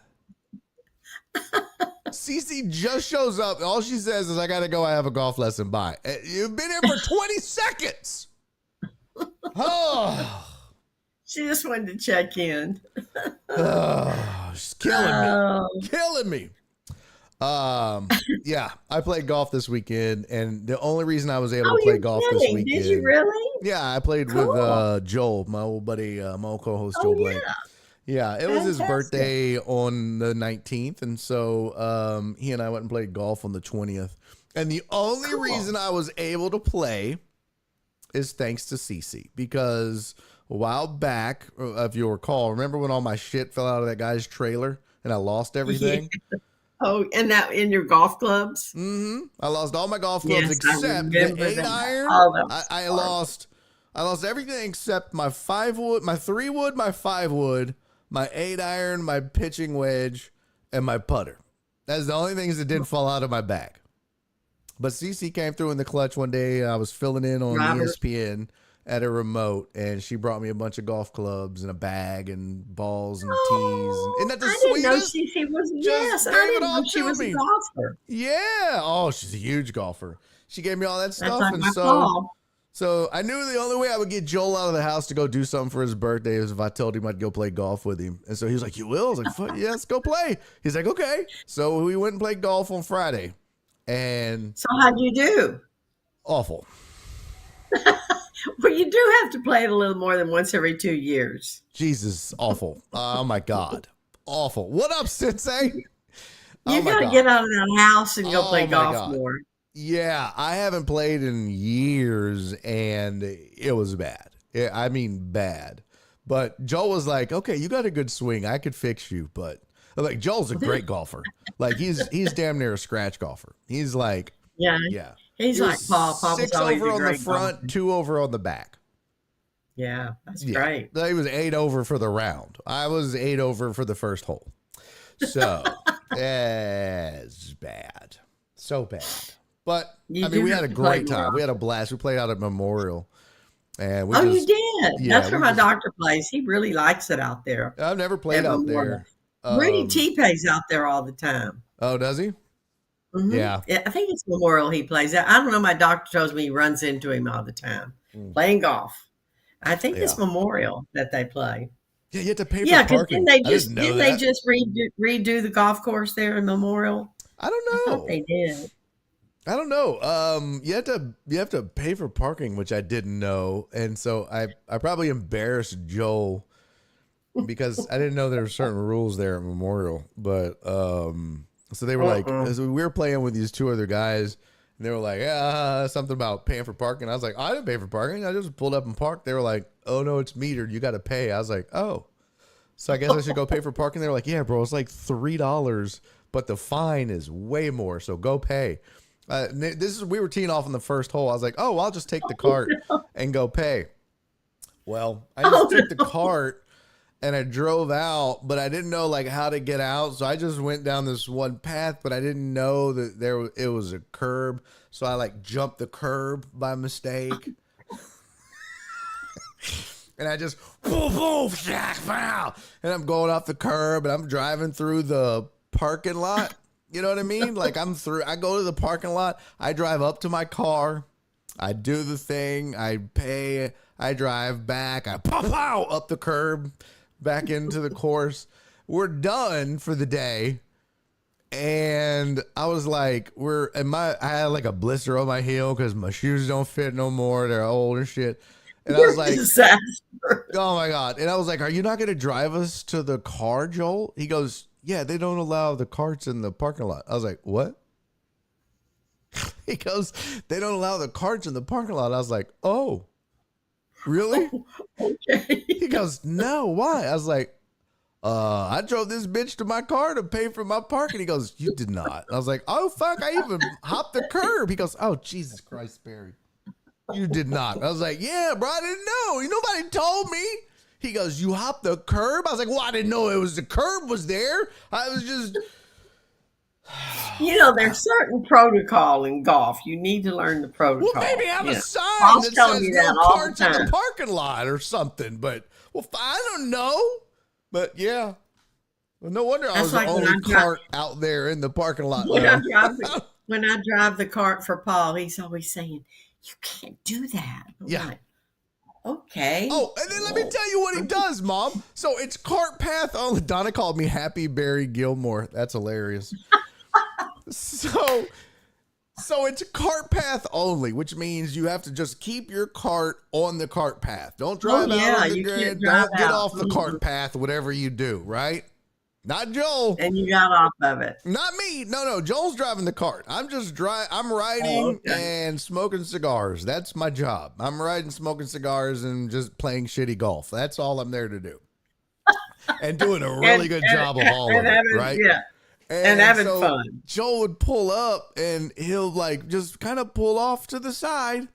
Cece just shows up. All she says is, I got to go. I have a golf lesson. Bye. You've been here for 20 seconds. Oh. She just wanted to check in. Oh, she's killing Oh, me. Killing me. Yeah, I played golf this weekend, and the only reason I was able to play you're golf this kidding. weekend. Did you really? Yeah, I played Cool. with Joel, my old buddy, my old co-host Joe Oh Blake. yeah. Yeah, it was his Fantastic. birthday on the 19th, and so he and I went and played golf on the 20th. And the only Cool. reason I was able to play is thanks to Cece, because a while back, if you'll recall, remember when all my shit fell out of that guy's trailer and I lost everything? Oh, and that in your golf clubs? I lost all my golf clubs Yes, I except the remember 8 that. iron. Oh, that was I horrible. lost everything except my 5 wood, my 3 wood, my 5 wood, my 8 iron, my pitching wedge, and my putter. That's the only things that didn't fall out of my bag. But CC came through in the clutch one day. I was filling in on Robert. ESPN at a remote, and she brought me a bunch of golf clubs and a bag and balls and tees. Oh, Isn't that the I didn't know sweetest? Cece was. Just Yes, gave I it didn't all know she to was me. a golfer. Yeah. Oh, she's a huge golfer. She gave me all that That's stuff. like And my so, Paul. so I knew the only way I would get Joel out of the house to go do something for his birthday was if I told him I'd go play golf with him. And so he was like, you will? I was like, fuck, yeah, let's go play. He's like, okay. So we went and played golf on Friday. And So how'd you do? awful. Well, you do have to play it a little more than once every 2 years. Jesus, awful. Oh, my God. Awful. What up, Sensei? Oh, You my got to God. get out of that house and go Oh, play my golf God. more. Yeah, I haven't played in years, and it was bad. I mean, bad. But Joel was like, okay, you got a good swing. I could fix you. But like, Joel's a great golfer. Like, he's damn near a scratch golfer. He's like, Yeah, yeah. he's He like was Paul. Paul was 6 always over a on the great front, golfer. 2 over on the back. Yeah, that's Yeah. great. He was 8 over for the round. I was 8 over for the first hole. So, it's bad. So bad. But, You I mean, do we have had a to play great more time. We had a blast. We played out at Memorial. And we Oh, you just, did? yeah, That's where we my just- doctor plays. He really likes it out there. I've never played at out Memorial. there. Rudy T plays out there all the time. Oh, does he? Mhm. Yeah. I think it's Memorial he plays at. I don't know. My doctor tells me he runs into him all the time playing golf. I think it's Yeah. Memorial that they play. Yeah, you have to pay Yeah, for because parking. didn't I didn't know they that. just redo the golf course there in Memorial? I don't I know. thought they did. I don't know. You have to pay for parking, which I didn't know, and so I probably embarrassed Joel because I didn't know there were certain rules there at Memorial. But so they were like, so we were playing with these 2 other guys, and they were like, something about paying for parking. I was like, I didn't pay for parking. I just pulled up and parked. They were like, oh no, it's metered. You got to pay. I was like, oh, so I guess I should go pay for parking. They were like, yeah, bro, it's like $3, but the fine is way more. So go pay. We were teeing off on the first hole. I was like, oh, I'll just take the cart and go pay. Well, I just took the cart and I drove out, but I didn't know like how to get out. So I just went down this one path, but I didn't know that it was a curb. So I like jumped the curb by mistake. And I just boom, boom, shack, pow. And I'm going off the curb and I'm driving through the parking lot. You know what I mean? Like I go to the parking lot. I drive up to my car. I do the thing. I pay. I drive back. I pow up the curb, back into the course. We're done for the day. And I was like, I had like a blister on my heel because my shoes don't fit no more. They're old and shit. And I was like, disaster. oh my God. And I was like, are you not going to drive us to the car, Joel? He goes, yeah, they don't allow the carts in the parking lot. I was like, what? He goes, they don't allow the carts in the parking lot. I was like, oh, really? Okay. He goes, no, why? I was like, I drove this bitch to my car to pay for my parking. He goes, you did not. I was like, oh, fuck, I even hopped the curb. He goes, oh, Jesus Christ, Barry. You did not. I was like, yeah, bro, I didn't know. Nobody told me. He goes, you hopped the curb? I was like, well, I didn't know it was the curb was there. I was just... There's certain protocol in golf. You need to learn the protocol. Well, maybe have a sign Paul's that telling says me that no all parts the in the time. parking lot or something. But, well, I don't know. But, yeah. Well, no wonder I was That's like the when only I drive- cart out there in the parking lot. When now. when I drive the cart for Paul, he's always saying, you can't do that. I'm Yeah. like, okay. Oh, and then let me tell you what he does, Mom. So it's cart path only. Donna called me Happy Barry Gilmore. That's hilarious. So it's cart path only, which means you have to just keep your cart on the cart path. Don't drive out on the you grid. can't drive Don't get out. off the cart path, whatever you do, right? Not Joel. And you got off of it. Not me. No. Joel's driving the cart. I'm just I'm riding and smoking cigars. That's my job. I'm riding, smoking cigars, and just playing shitty golf. That's all I'm there to do. And doing a really good job of all of it, right? Yeah. And having fun. Joel would pull up and he'll like just kind of pull off to the side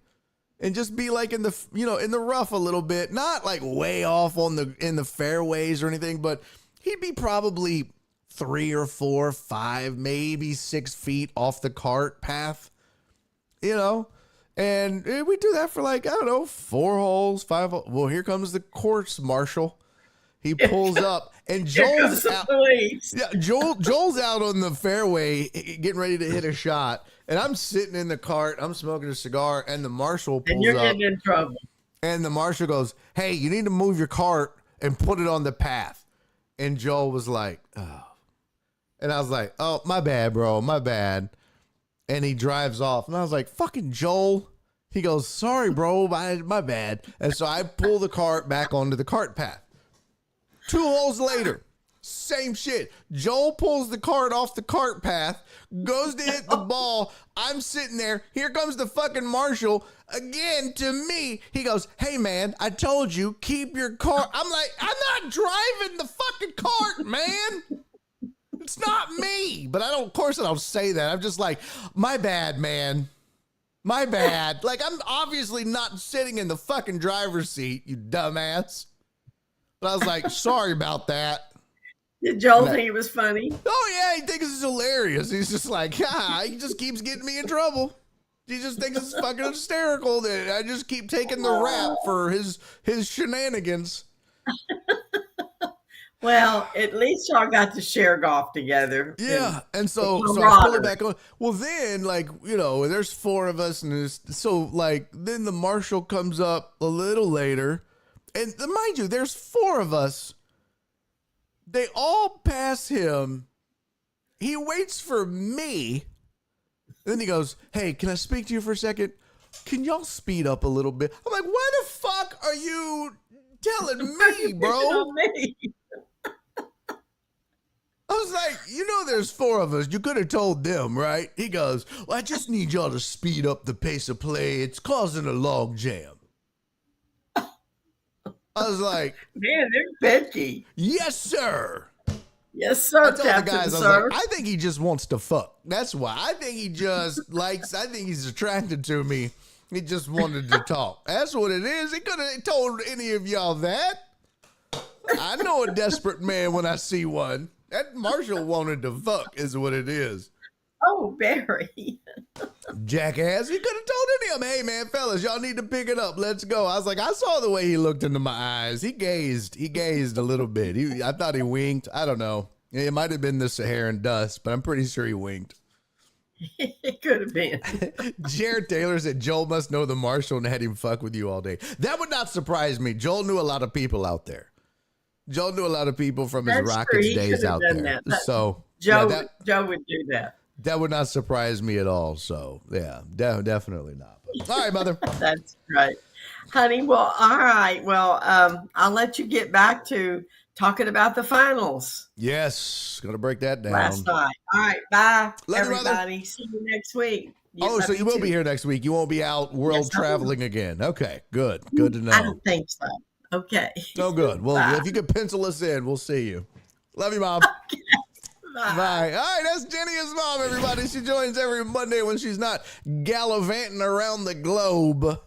and just be like in the, in the rough a little bit, not like way off in the fairways or anything, but he'd be probably 3 or 4, 5, maybe 6 feet off the cart path, and we do that for like, I don't know, 4 holes, 5 holes. Well, here comes the course marshal. He pulls up and Joel's out. Yeah, Joel's out on the fairway getting ready to hit a shot. And I'm sitting in the cart. I'm smoking a cigar. And the marshal pulls up. And you're getting in trouble. And the marshal goes, hey, you need to move your cart and put it on the path. And Joel was like, oh. And I was like, oh, my bad, bro. My bad. And he drives off. And I was like, fucking Joel. He goes, sorry, bro. My bad. And so I pull the cart back onto the cart path. 2 holes later, same shit. Joel pulls the cart off the cart path, goes to hit the ball. I'm sitting there. Here comes the fucking marshal again to me. He goes, hey, man, I told you, keep your cart. I'm like, I'm not driving the fucking cart, man. It's not me. But of course I don't say that. I'm just like, my bad, man. My bad. Like, I'm obviously not sitting in the fucking driver's seat, you dumbass. But I was like, sorry about that. Did Joel think it was funny? Oh, yeah, he thinks it's hilarious. He's just like, he just keeps getting me in trouble. He just thinks it's fucking hysterical that I just keep taking the rap for his shenanigans. Well, at least y'all got to share golf together. Yeah, and so I pull it back on. Well, then, there's 4 of us, and then the marshal comes up a little later. And mind you, there's 4 of us. They all pass him. He waits for me. Then he goes, hey, can I speak to you for a second? Can y'all speed up a little bit? I'm like, why the fuck are you telling me, bro? I was like, there's 4 of us. You could have told them, right? He goes, well, I just need y'all to speed up the pace of play. It's causing a log jam. I was like, man, they're bitchy. Yes, sir. Yes, I sir, told the Captain, guys, I was sir. like, I think he just wants to fuck. That's why. I think he just likes, I think he's attracted to me. He just wanted to talk. That's what it is. He could have told any of y'all that. I know a desperate man when I see one. That Marshall wanted to fuck is what it is. Oh, Barry. Jackass. He could have told any of them, hey, man, fellas, y'all need to pick it up. Let's go. I was like, I saw the way he looked into my eyes. He gazed a little bit. I thought he winked. I don't know. It might have been the Saharan dust, but I'm pretty sure he winked. It could have been. Jared Taylor said Joel must know the Marshal and had him fuck with you all day. That would not surprise me. Joel knew a lot of people out there. Joel knew a lot of people from his That's Rockets true. He days could have out done there. that. So Joe, yeah, Joe would do that. that would not surprise me at all. So yeah, definitely not. But, all right, mother. That's right. Honey, well, all right. Well, I'll let you get back to talking about the finals Yes, gonna break that down. last night. All right. Bye, Love you, mother. everybody. See you next week. Oh, love so you will too. be here next week. You won't be out world Yes, I will. traveling again. Okay, good. Good to I know. don't think so. Okay. Oh, good. Well, Bye. if you could pencil us in, we'll see you. Love you, Mom. Bye. Bye. All right, that's Jenny's mom, everybody. She joins every Monday when she's not gallivanting around the globe,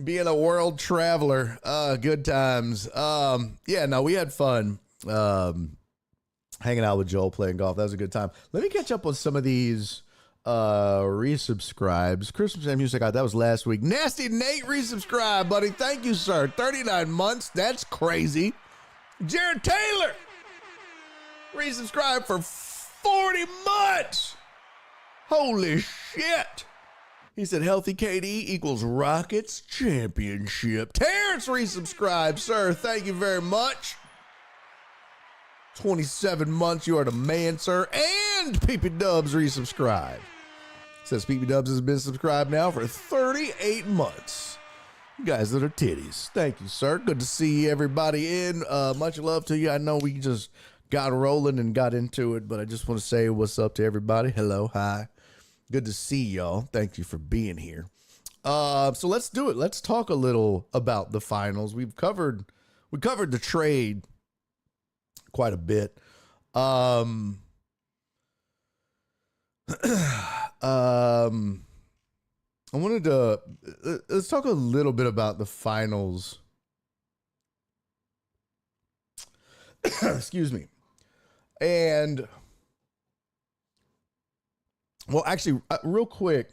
being a world traveler. Good times. Yeah, no, we had fun hanging out with Joel, playing golf. That was a good time. Let me catch up on some of these resubscribes. Christmas and music out. That was last week. Nasty Nate resubscribed, buddy. Thank you, sir. 39 months. That's crazy. Jared Taylor resubscribed for 40 months. Holy shit. He said healthy KD equals Rockets championship. Terrence resubscribed, sir. Thank you very much. 27 months. You are the man, sir. And PP Dubs resubscribed. Says PP Dubs has been subscribed now for 38 months. You guys that are titties. Thank you, sir. Good to see everybody in. Much love to you. I know we just got rolling and got into it, but I just want to say what's up to everybody. Hello, hi. Good to see y'all. Thank you for being here. So let's do it. Let's talk a little about the finals. We covered the trade quite a bit. I wanted to let's talk a little bit about the finals. Excuse me. And well, actually, real quick,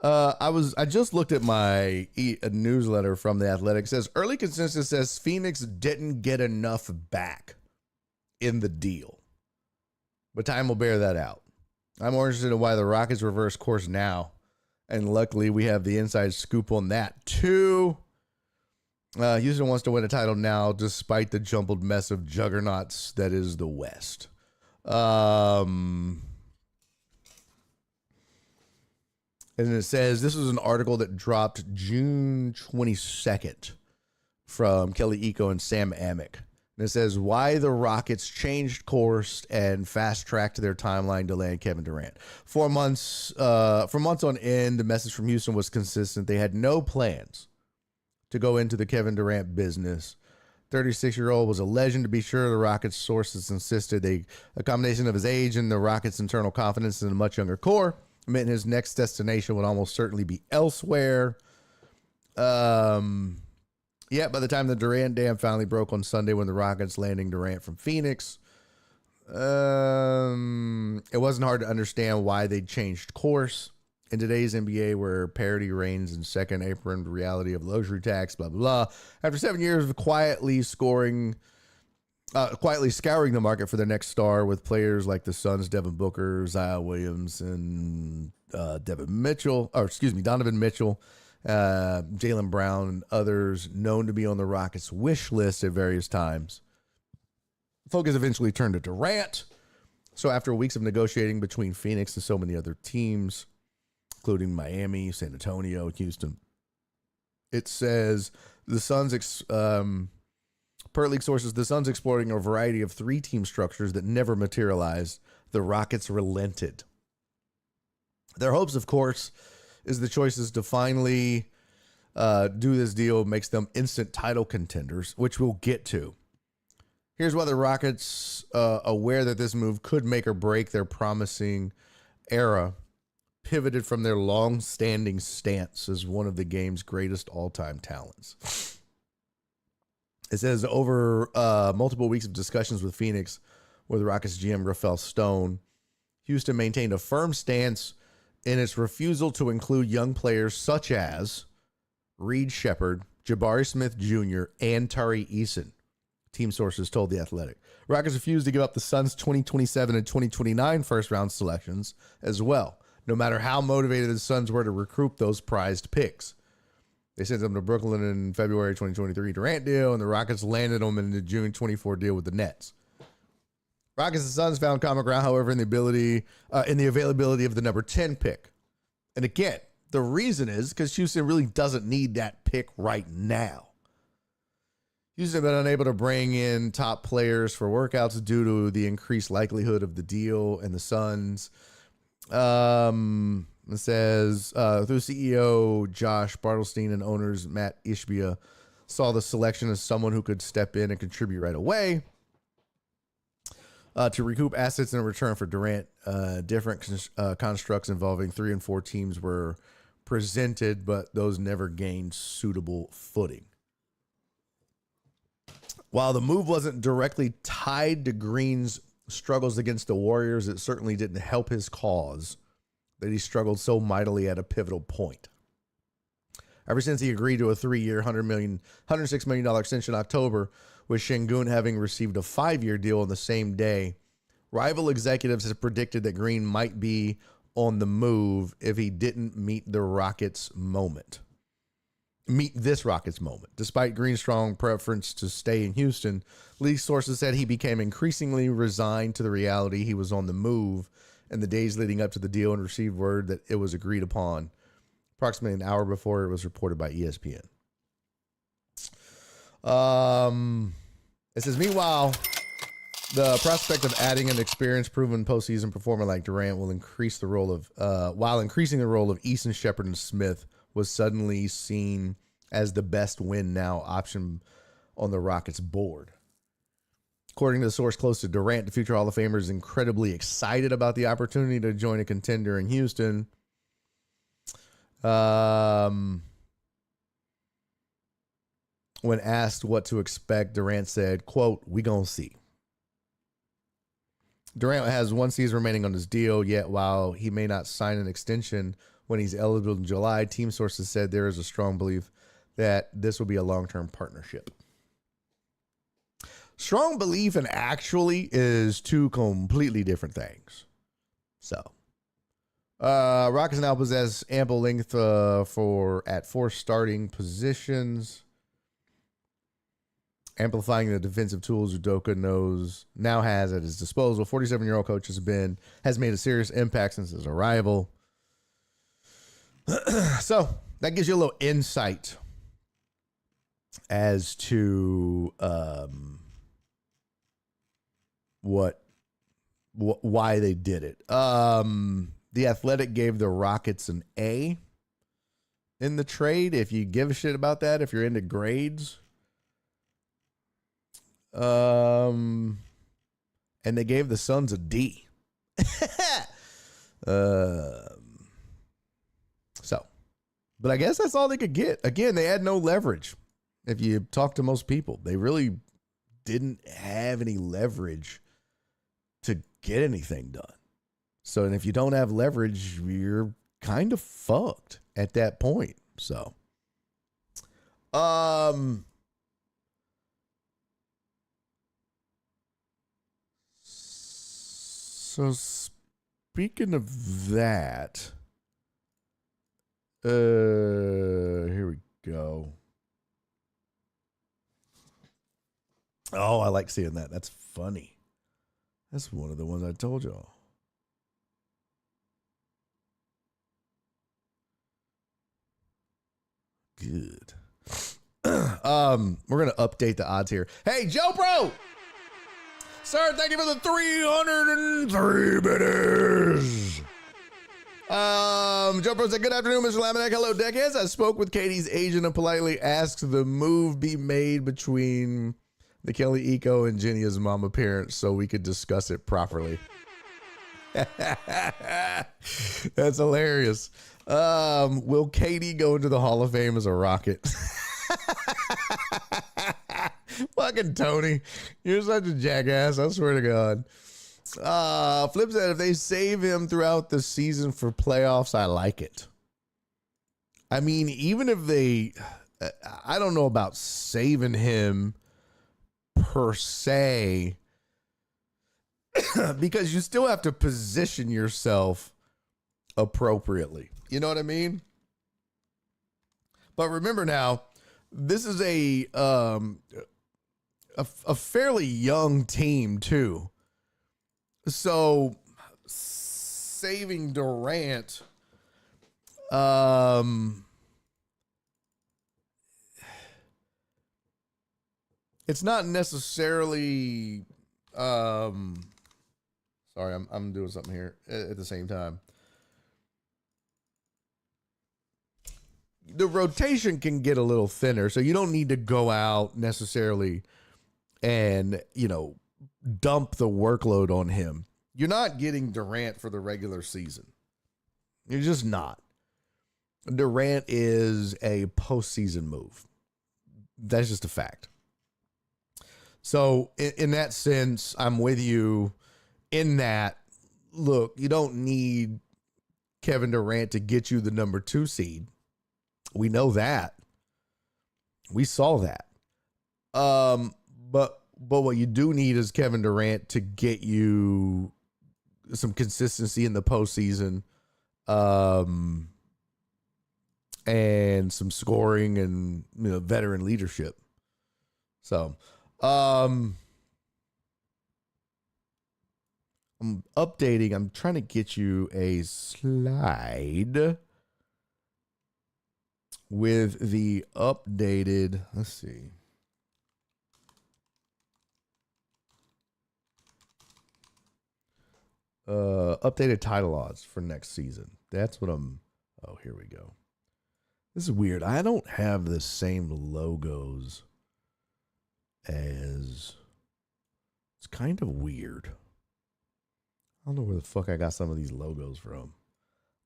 I just looked at my newsletter from The Athletic. It says early consensus says Phoenix didn't get enough back in the deal, but time will bear that out. I'm more interested in why the Rockets reverse course now, and luckily we have the inside scoop on that too. Houston wants to win a title now, despite the jumbled mess of juggernauts that is the West. And it says this was an article that dropped June 22nd from Kelly Iko and Sam Amick. And it says why the Rockets changed course and fast-tracked their timeline to land Kevin Durant. For months on end, the message from Houston was consistent. They had no plans to go into the Kevin Durant business. 36-year-old was a legend, to be sure. The Rockets sources insisted a combination of his age and the Rockets' internal confidence in a much younger core meant his next destination would almost certainly be elsewhere. Yeah, by the time the Durant dam finally broke on Sunday when the Rockets landing Durant from Phoenix, it wasn't hard to understand why they changed course. In today's NBA, where parity reigns in second apron, the reality of luxury tax, blah, blah, blah. After 7 years of quietly scouring the market for their next star with players like the Suns' Devin Booker, Zion Williams, and Donovan Mitchell, Jaylen Brown, and others known to be on the Rockets' wish list at various times, focus eventually turned to Durant. So after weeks of negotiating between Phoenix and so many other teams, including Miami, San Antonio, Houston, it says the Suns, per league sources, the Suns exploring a variety of three-team structures that never materialized. The Rockets relented. Their hopes, of course, is the choices to finally do this deal makes them instant title contenders, which we'll get to. Here's why the Rockets, aware that this move could make or break their promising era, pivoted from their long-standing stance as one of the game's greatest all-time talents. It says, over multiple weeks of discussions with Phoenix, with Rockets GM Rafael Stone, Houston maintained a firm stance in its refusal to include young players such as Reed Shepard, Jabari Smith Jr., and Tari Eason, team sources told The Athletic. Rockets refused to give up the Suns' 2027 and 2029 first-round selections as well, no matter how motivated the Suns were to recoup those prized picks. They sent them to Brooklyn in February 2023 Durant deal, and the Rockets landed them in the June 24 deal with the Nets. Rockets and Suns found common ground, however, in the availability of the number 10 pick. And again, the reason is because Houston really doesn't need that pick right now. Houston have been unable to bring in top players for workouts due to the increased likelihood of the deal, and the Suns, it says, through CEO Josh Bartelstein and owners Matt Ishbia, saw the selection as someone who could step in and contribute right away. To recoup assets in return for Durant, different constructs involving 3 and 4 teams were presented, but those never gained suitable footing. While the move wasn't directly tied to Green's struggles against the Warriors, it certainly didn't help his cause that he struggled so mightily at a pivotal point. Ever since he agreed to a 3-year, $106 million extension in October, with Şengün having received a 5-year deal on the same day, rival executives have predicted that Green might be on the move if he didn't meet this Rockets moment. Despite Green's strong preference to stay in Houston, league sources said he became increasingly resigned to the reality he was on the move in the days leading up to the deal and received word that it was agreed upon approximately an hour before it was reported by ESPN. It says, meanwhile, the prospect of adding an experienced, proven postseason performer like Durant will increase the role of, while increasing the role of Eason, Shepard, and Smith, was suddenly seen as the best win now option on the Rockets board. According to the source close to Durant, the future Hall of Famer is incredibly excited about the opportunity to join a contender in Houston. When asked what to expect, Durant said, quote, "We gonna see." Durant has 1 season remaining on his deal, yet while he may not sign an extension when he's eligible in July, team sources said there is a strong belief that this will be a long-term partnership. Strong belief and actually is 2 completely different things. So, Rockets now possess ample length at 4 starting positions, amplifying the defensive tools Udoka now has at his disposal. 47-year-old coach has made a serious impact since his arrival. So that gives you a little insight as to why they did it. The Athletic gave the Rockets an A in the trade. If you give a shit about that, if you're into grades. And they gave the Suns a D. But I guess that's all they could get. Again, they had no leverage. If you talk to most people, they really didn't have any leverage to get anything done. So, and if you don't have leverage, you're kind of fucked at that point. So, speaking of that, here we go. Oh, I like seeing that. That's funny. That's one of the ones I told y'all. Good. We're gonna update the odds here. Hey, Joe Pro! Sir, thank you for the 303 bidders. Joe Pro said, good afternoon, Mr. Laminack. Hello, Deckheads. I spoke with Katie's agent and politely asked the move be made between the Kelly Eco and Genia's mom appearance so we could discuss it properly. That's hilarious. Will Katie go into the Hall of Fame as a Rocket? Fucking Tony, you're such a jackass. I swear to God. Flip said if they save him throughout the season for playoffs, I like it. I mean, even if they, I don't know about saving him per se, because you still have to position yourself appropriately. You know what I mean? But remember now, this is a fairly young team too. So saving Durant, it's not necessarily, sorry, I'm doing something here at the same time. The rotation can get a little thinner, so you don't need to go out necessarily and, dump the workload on him. You're not getting Durant for the regular season. You're just not. Durant is a postseason move. That's just a fact. So in that sense, I'm with you in that, look, you don't need Kevin Durant to get you the number 2 seed. We know that. We saw that. But what you do need is Kevin Durant to get you some consistency in the postseason, and some scoring and veteran leadership. So, I'm updating. I'm trying to get you a slide with the updated. Let's see. Updated title odds for next season. That's what I'm. Oh, here we go. This is weird. I don't have the same logos as. It's kind of weird. I don't know where the fuck I got some of these logos from.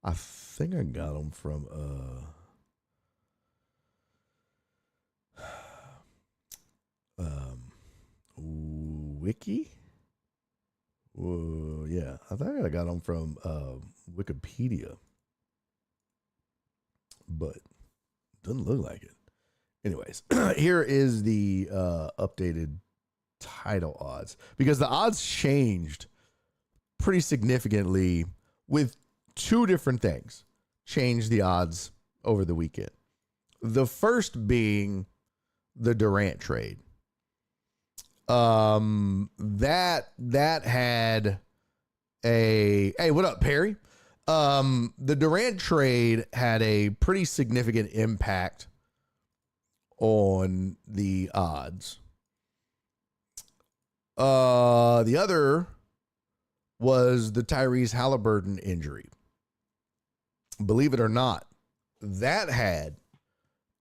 I think I got them from Wiki. Yeah, I think I got them from Wikipedia, but doesn't look like it. Anyways, here is the updated title odds, because the odds changed pretty significantly with 2 different things. Changed the odds over the weekend. The first being the Durant trade. That had a, hey, what up, Perry? The Durant trade had a pretty significant impact on the odds. The other was the Tyrese Halliburton injury. Believe it or not, that had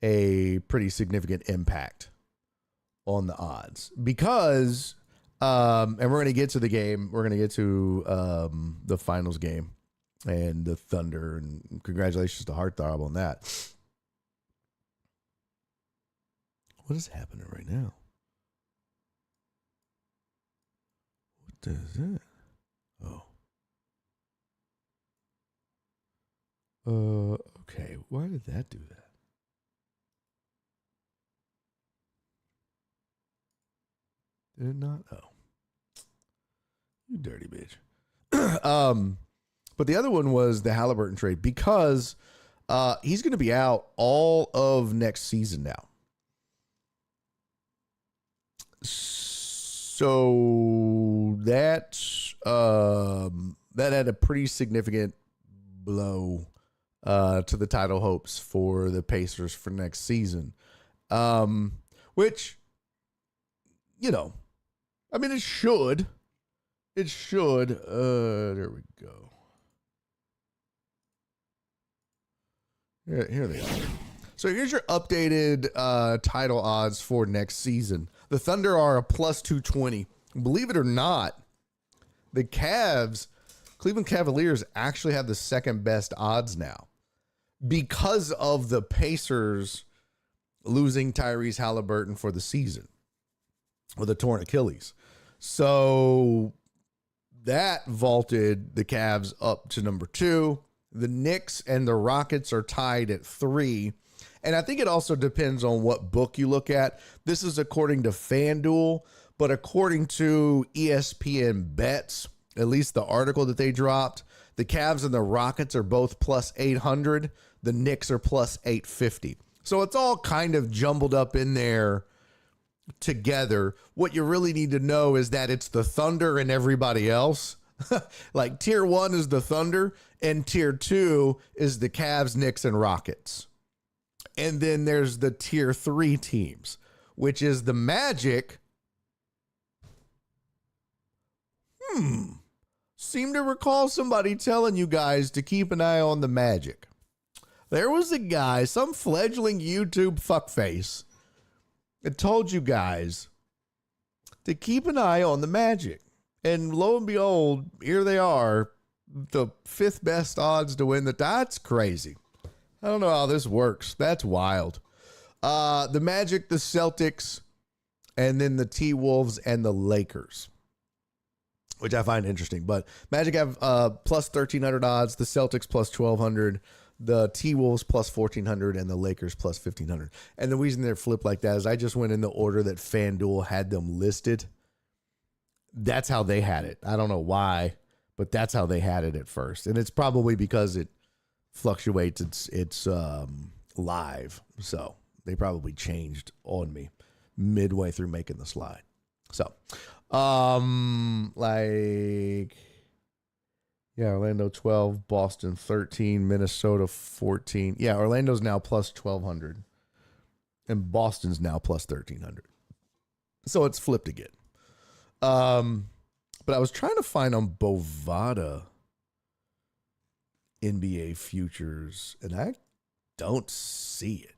a pretty significant impact on the odds, because and we're going to get to the game. We're going to get to the finals game and the Thunder, and congratulations to Heartthrob on that. What is happening right now? What is that? Oh. Okay. Why did that do that? Did it not? Oh. You dirty bitch. But the other one was the Halliburton trade, because he's going to be out all of next season now. So that had a pretty significant blow to the title hopes for the Pacers for next season. Which, I mean, it should. There we go. Here they are. So here's your updated title odds for next season. The Thunder are a plus 220. Believe it or not, the Cleveland Cavaliers actually have the second best odds now because of the Pacers losing Tyrese Halliburton for the season with a torn Achilles. So that vaulted the Cavs up to number 2. The Knicks and the Rockets are tied at 3. And I think it also depends on what book you look at. This is according to FanDuel, but according to ESPN Bets, at least the article that they dropped, the Cavs and the Rockets are both plus 800. The Knicks are plus 850. So it's all kind of jumbled up in there together. What you really need to know is that it's the Thunder and everybody else. Like tier 1 is the Thunder and tier 2 is the Cavs, Knicks, and Rockets. And then there's the tier 3 teams, which is the Magic. Seem to recall somebody telling you guys to keep an eye on the Magic. There was a guy, some fledgling YouTube fuckface, that told you guys to keep an eye on the Magic. And lo and behold, here they are, the 5th best odds to win. That's crazy. I don't know how this works. That's wild. The Magic, the Celtics, and then the T-Wolves and the Lakers, which I find interesting. But Magic have plus 1,300 odds, the Celtics plus 1,200, the T-Wolves plus 1,400, and the Lakers plus 1,500. And the reason they're flipped like that is I just went in the order that FanDuel had them listed. That's how they had it. I don't know why, but that's how they had it at first. And it's probably because it fluctuates. It's live. So they probably changed on me midway through making the slide. So, Orlando 12, Boston 13, Minnesota 14. Yeah, Orlando's now plus 1,200 and Boston's now plus 1,300. So it's flipped again. But I was trying to find on Bovada NBA futures, and I don't see it.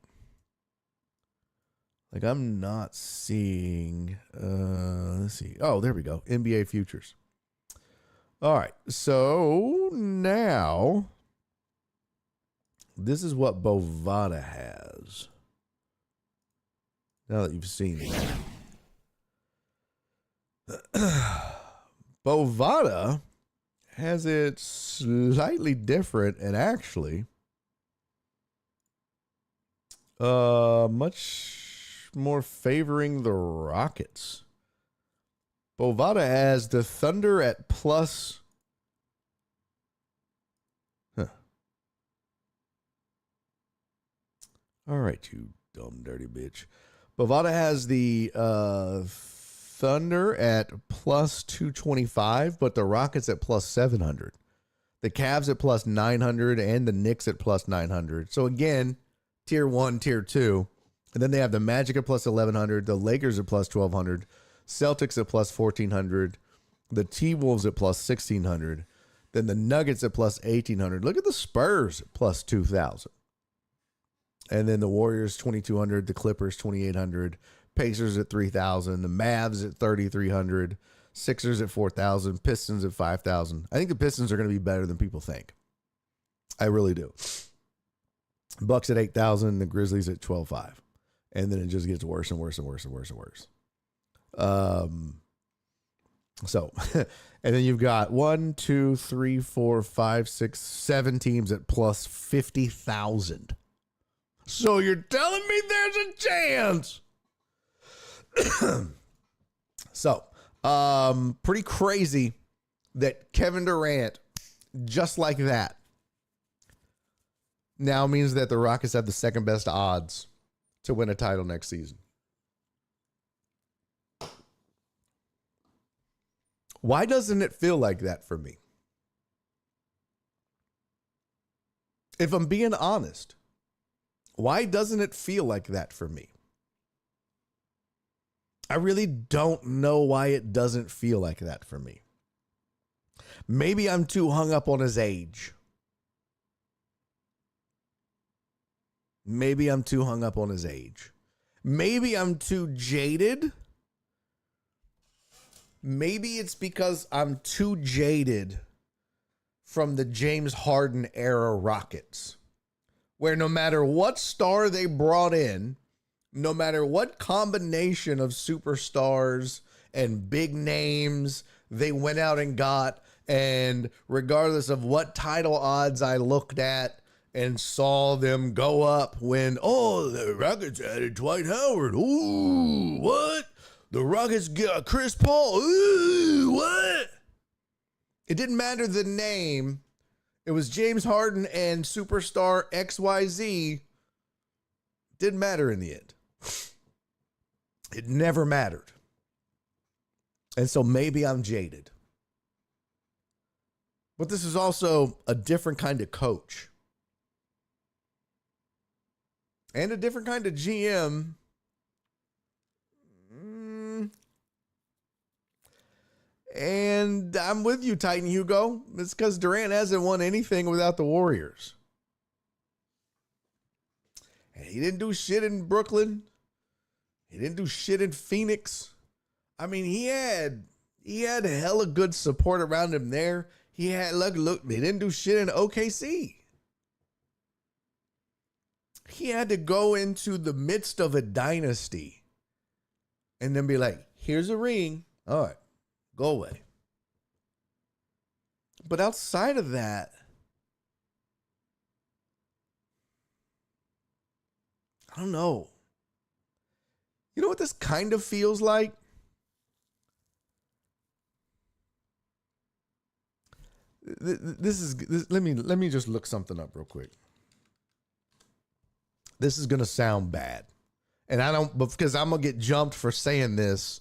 Like, I'm not seeing, let's see. Oh, there we go. NBA futures. All right. So now this is what Bovada has. Now that you've seen it. Bovada has it slightly different and actually much more favoring the Rockets. Bovada has the Thunder at plus. All right, you dumb, dirty bitch. Bovada has the Thunder at plus 225, but the Rockets at plus 700. The Cavs at plus 900 and the Knicks at plus 900. So again, tier 1, tier 2. And then they have the Magic at plus 1,100, the Lakers at plus 1,200, Celtics at plus 1,400, the T-Wolves at plus 1,600, then the Nuggets at plus 1,800. Look at the Spurs at plus 2,000. And then the Warriors 2,200, the Clippers 2,800, Pacers at 3,000, the Mavs at 3,300, Sixers at 4,000, Pistons at 5,000. I think the Pistons are going to be better than people think. I really do. Bucks at 8,000, the Grizzlies at 12,500. And then it just gets worse and worse and worse and worse and worse. So, and then you've got 1, 2, 3, 4, 5, 6, 7 teams at plus 50,000. So you're telling me there's a chance. So, pretty crazy that Kevin Durant, just like that, now means that the Rockets have the second best odds to win a title next season. Why doesn't it feel like that for me? If I'm being honest, why doesn't it feel like that for me? I really don't know why it doesn't feel like that for me. Maybe I'm too hung up on his age. Maybe I'm too hung up on his age. Maybe I'm too jaded Maybe it's because I'm too jaded from the James Harden era Rockets, where no matter what star they brought in, no matter what combination of superstars and big names they went out and got, and regardless of what title odds I looked at and saw them go up when, oh, the Rockets added Dwight Howard. Ooh, what? The Rockets got Chris Paul. Ooh, what? It didn't matter the name. It was James Harden and superstar XYZ. Didn't matter in the end. It never mattered. And so maybe I'm jaded. But this is also a different kind of coach. And a different kind of GM. And I'm with you, Titan Hugo. It's because Durant hasn't won anything without the Warriors. And he didn't do shit in Brooklyn. He didn't do shit in Phoenix. I mean, he had a hella good support around him there. He had, look, they didn't do shit in OKC. He had to go into the midst of a dynasty and then be like, here's a ring. All right, go away. But outside of that, I don't know. You know what this kind of feels like? Let me just look something up real quick. This is going to sound bad. And I don't, because I'm going to get jumped for saying this.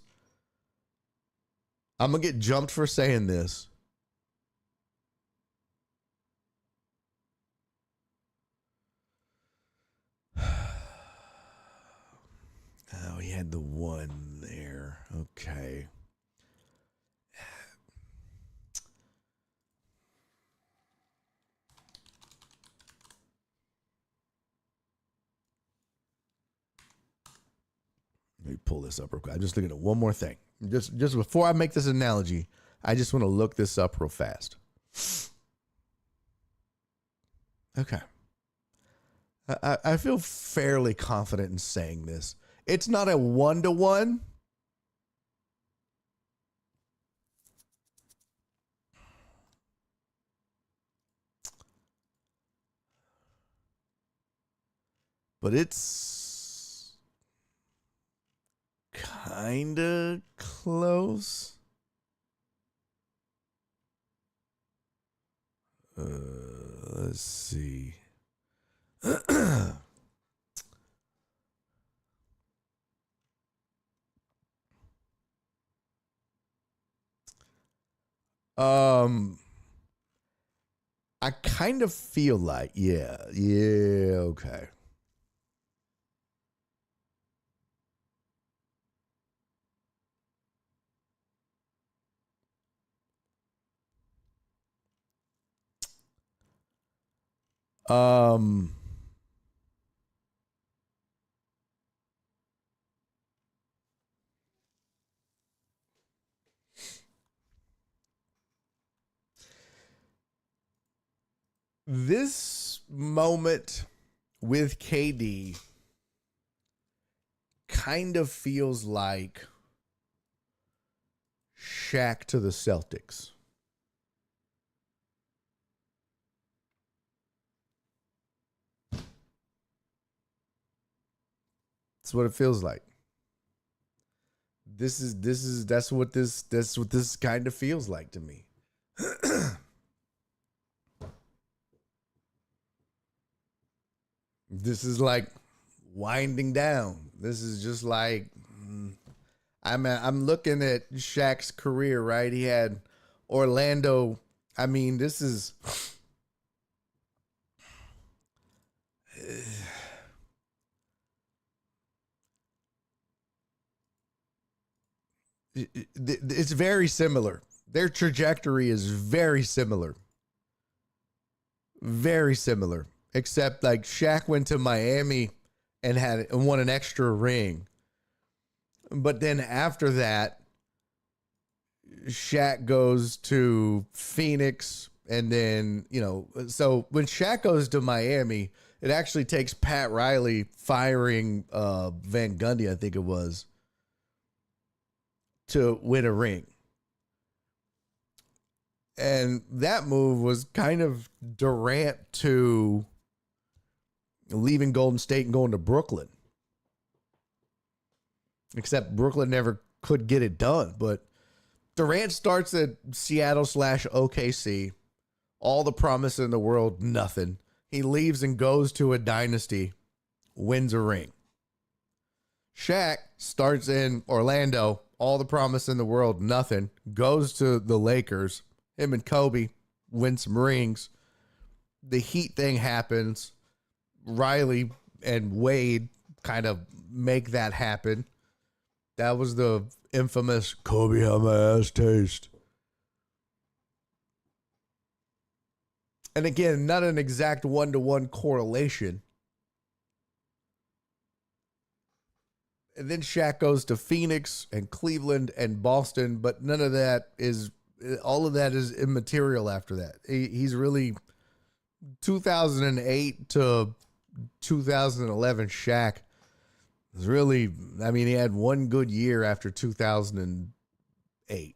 I'm going to get jumped for saying this. Oh, he had the one there. Okay. Let me pull this up real quick. I'm just looking at one more thing. Just before I make this analogy, I just want to look this up real fast. Okay. I feel fairly confident in saying this. It's not a 1-to-1. But it's kind of close. Let's see. I kind of feel like, yeah, okay. This moment with KD kind of feels like Shaq to the Celtics. That's what it feels like. That's what this kind of feels like to me. This is like winding down. This is just like, I'm looking at Shaq's career, right? He had Orlando. I mean, this is it's very similar. Their trajectory is very similar. Very similar. Except like Shaq went to Miami and won an extra ring. But then after that, Shaq goes to Phoenix, and then, so when Shaq goes to Miami, it actually takes Pat Riley firing Van Gundy, I think it was, to win a ring. And that move was kind of Durant to leaving Golden State and going to Brooklyn. Except Brooklyn never could get it done. But Durant starts at Seattle/OKC. All the promise in the world, nothing. He leaves and goes to a dynasty, wins a ring. Shaq starts in Orlando. All the promise in the world, nothing. Goes to the Lakers. Him and Kobe win some rings. The Heat thing happens. Riley and Wade kind of make that happen. That was the infamous Kobe how my ass taste. And again, not an exact one-to-one correlation. And then Shaq goes to Phoenix and Cleveland and Boston, but none of that is, all of that is immaterial after that. He's really 2008 to 2011 Shaq is really, I mean, he had one good year after 2008.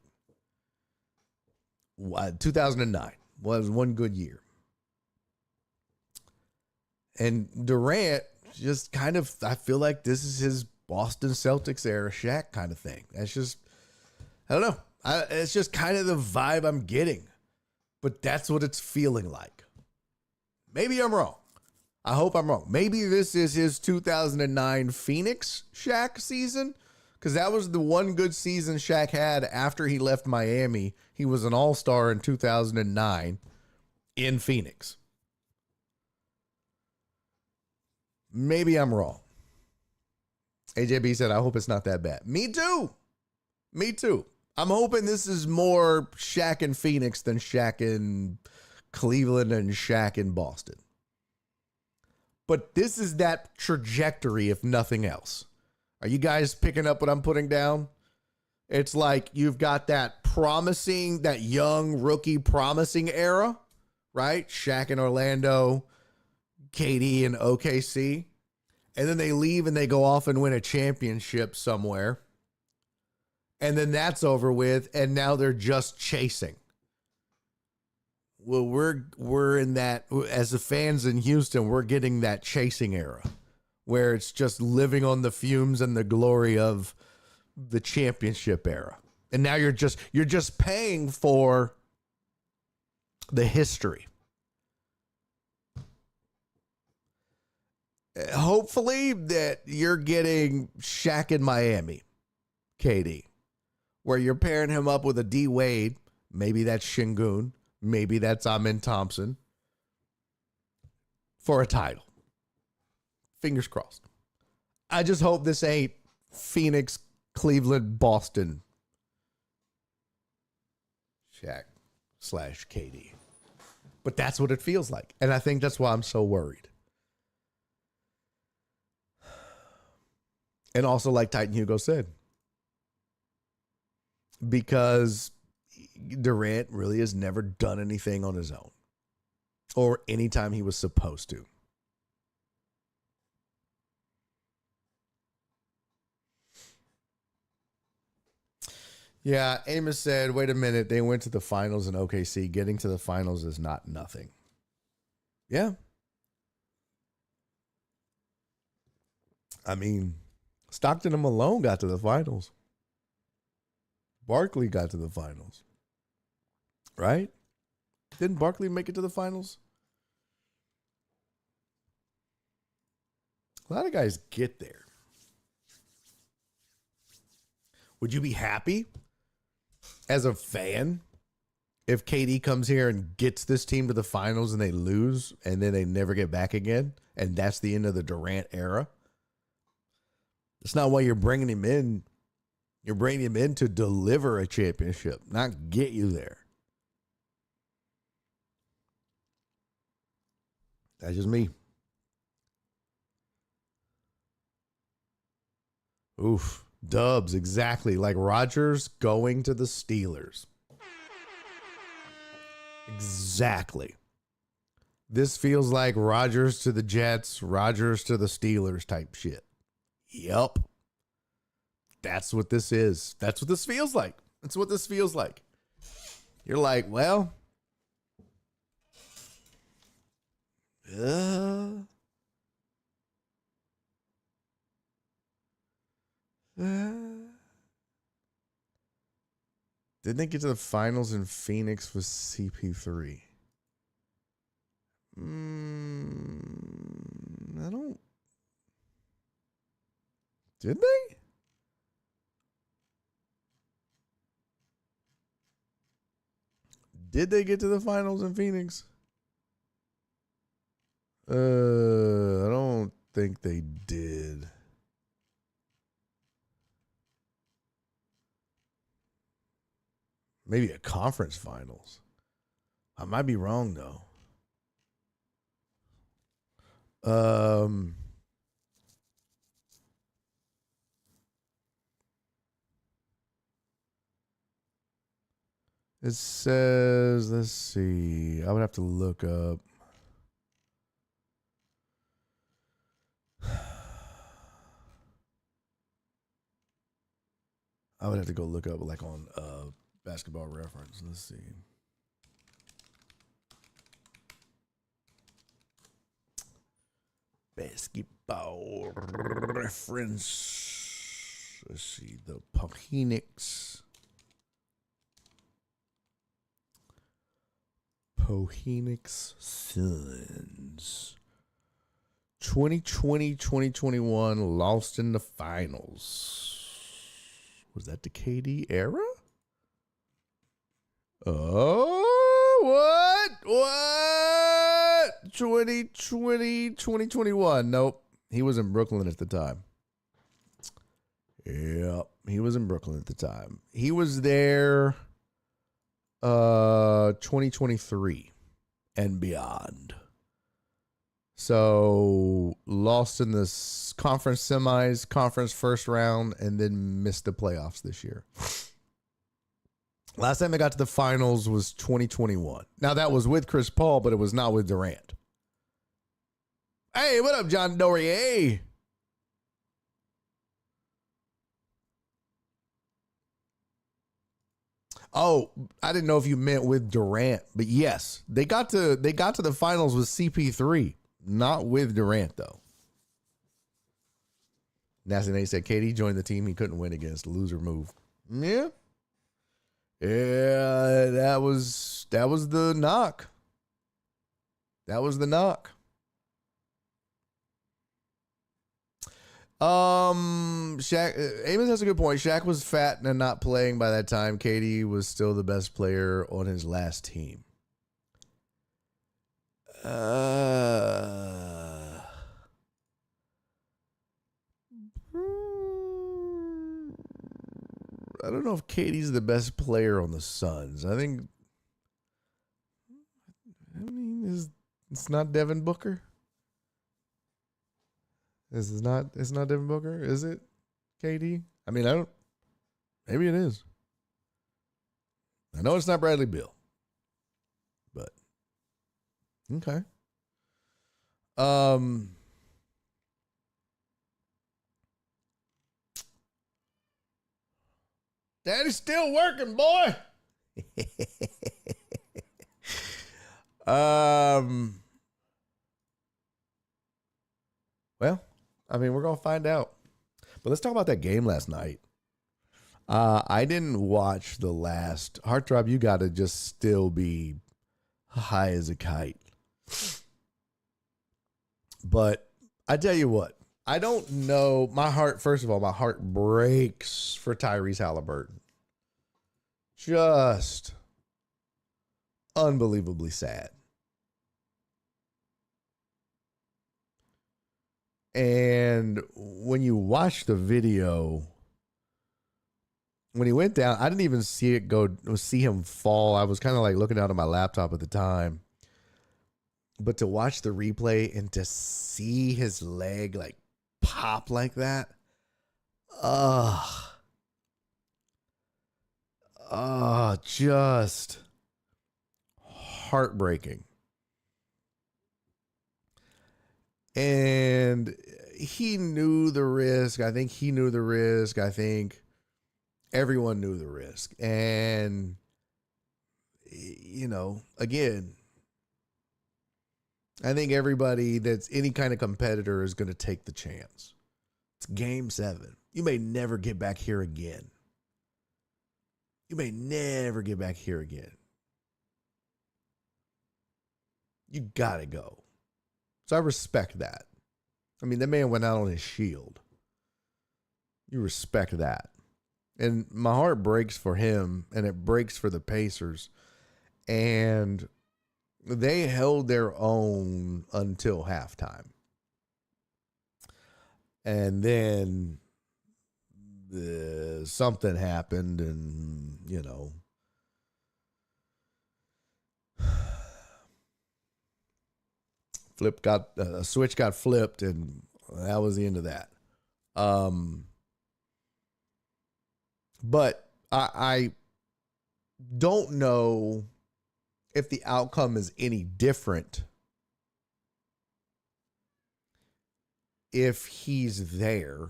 2009 was one good year. And Durant just kind of, I feel like this is his Boston Celtics era Shaq kind of thing. That's just, I don't know. It's just kind of the vibe I'm getting. But that's what it's feeling like. Maybe I'm wrong. I hope I'm wrong. Maybe this is his 2009 Phoenix Shaq season, because that was the one good season Shaq had after he left Miami. He was an all-star in 2009 in Phoenix. Maybe I'm wrong. AJB said, I hope it's not that bad. Me too. Me too. I'm hoping this is more Shaq in Phoenix than Shaq in Cleveland and Shaq in Boston. But this is that trajectory, if nothing else. Are you guys picking up what I'm putting down? It's like you've got that promising, that young rookie promising era, right? Shaq in Orlando, KD in OKC. And then they leave and they go off and win a championship somewhere. And then that's over with. And now they're just chasing. Well, we're in that, as the fans in Houston, we're getting that chasing era where it's just living on the fumes and the glory of the championship era. And now you're just paying for the history. Hopefully that you're getting Shaq in Miami, KD, where you're pairing him up with a D Wade. Maybe that's Şengün. Maybe that's Amin Thompson for a title. Fingers crossed. I just hope this ain't Phoenix, Cleveland, Boston Shaq/KD. But that's what it feels like. And I think that's why I'm so worried. And also, like Titan Hugo said, because Durant really has never done anything on his own or anytime he was supposed to. Yeah, Amos said, wait a minute, they went to the finals in OKC. Getting to the finals is not nothing. Yeah. I mean, Stockton and Malone got to the finals. Barkley got to the finals. Right? Didn't Barkley make it to the finals? A lot of guys get there. Would you be happy as a fan if KD comes here and gets this team to the finals and they lose and then they never get back again? And that's the end of the Durant era? That's not why you're bringing him in. You're bringing him in to deliver a championship, not get you there. That's just me. Oof. Dubs, exactly. Like Rodgers going to the Steelers. Exactly. This feels like Rodgers to the Jets, Rodgers to the Steelers type shit. Yup. That's what this is. That's what this feels like. That's what this feels like. You're like, well, didn't they get to the finals in Phoenix with CP3? I don't. Did they? Did they get to the finals in Phoenix? I don't think they did. Maybe a conference finals. I might be wrong though. It says, let's see. I would have to look up. I would have to go look up like on Basketball Reference. Let's see. Basketball Reference. Let's see. The Phoenix. Phoenix Suns. 2020-2021 lost in the finals. Was that the KD era? Oh, what? 2020-2021. Nope. He was in Brooklyn at the time. Yep. He was in Brooklyn at the time. He was there 2023 and beyond. So lost in the conference semis, conference first round, and then missed the playoffs this year. Last time they got to the finals was 2021. Now that was with Chris Paul, but it was not with Durant. Hey, what up, John Dorier? Oh, I didn't know if you meant with Durant, but yes, they got to the finals with CP3, not with Durant though. Nasty Nate said KD joined the team he couldn't win against. Loser move. Yeah. Yeah, that was the knock. That was the knock. Shaq, Amos has a good point. Shaq was fat and not playing by that time. KD was still the best player on his last team. I don't know if KD's the best player on the Suns. I mean, it's not Devin Booker. It's not Devin Booker, is it? KD? I mean, maybe it is. I know it's not Bradley Beal. But okay. Daddy's still working, boy. Well, I mean, we're going to find out. But let's talk about that game last night. I didn't watch the last. Heartthrob, you got to just still be high as a kite. But I tell you what, I don't know. My heart, first of all, my heart breaks for Tyrese Halliburton. Just unbelievably sad. And when you watch the video, when he went down, I didn't even see him fall. I was kind of like looking out at my laptop at the time. But to watch the replay and to see his leg like pop like that, Just heartbreaking. And he knew the risk. I think he knew the risk. I think everyone knew the risk. And, again, I think everybody that's any kind of competitor is going to take the chance. It's game 7. You may never get back here again. You may never get back here again. You got to go. So I respect that. I mean, that man went out on his shield. You respect that. And my heart breaks for him, and it breaks for the Pacers. And they held their own until halftime. And then something happened, and, a switch got flipped, and that was the end of that. But I don't know if the outcome is any different if he's there.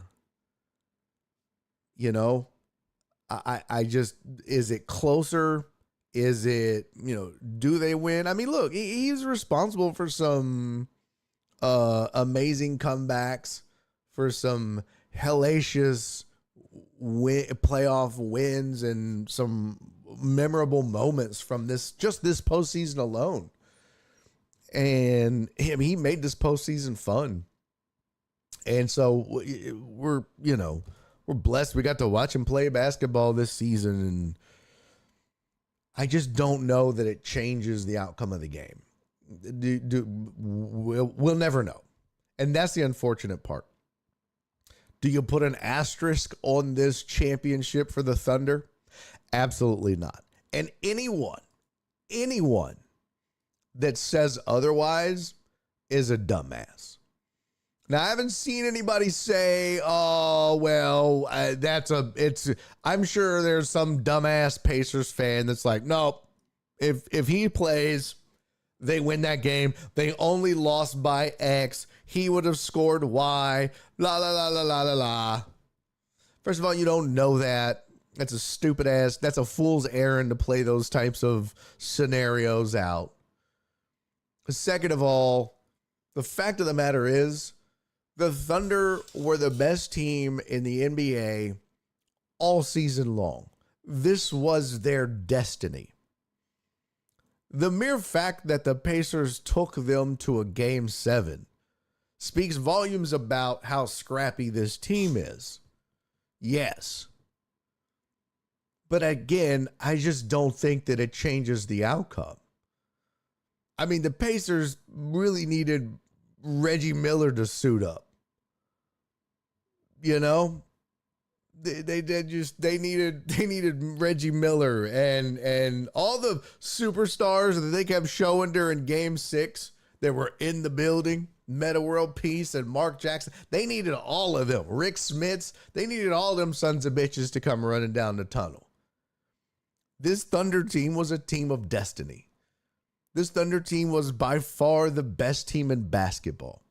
I just, is it closer? Is it, do they win? I mean, look, he's responsible for some amazing comebacks, for some hellacious playoff wins, and some memorable moments from this postseason alone. And he made this postseason fun. And so we're blessed. We got to watch him play basketball this season, and I just don't know that it changes the outcome of the game. We'll never know. And that's the unfortunate part. Do you put an asterisk on this championship for the Thunder? Absolutely not. And anyone that says otherwise is a dumbass. Now, I haven't seen anybody say, oh, well, I'm sure there's some dumbass Pacers fan that's like, nope, if he plays, they win that game. They only lost by X. He would have scored Y. La, la, la, la, la, la, la. First of all, you don't know that. That's a stupid ass. That's a fool's errand to play those types of scenarios out. Second of all, the fact of the matter is, the Thunder were the best team in the NBA all season long. This was their destiny. The mere fact that the Pacers took them to a game 7 speaks volumes about how scrappy this team is. Yes. But again, I just don't think that it changes the outcome. I mean, the Pacers really needed Reggie Miller to suit up. They needed Reggie Miller and all the superstars that they kept showing during game 6 that were in the building. Meta World Peace and Mark Jackson. They needed all of them. Rick Smits. They needed all them sons of bitches to come running down the tunnel. This Thunder team was a team of destiny. This Thunder team was by far the best team in basketball.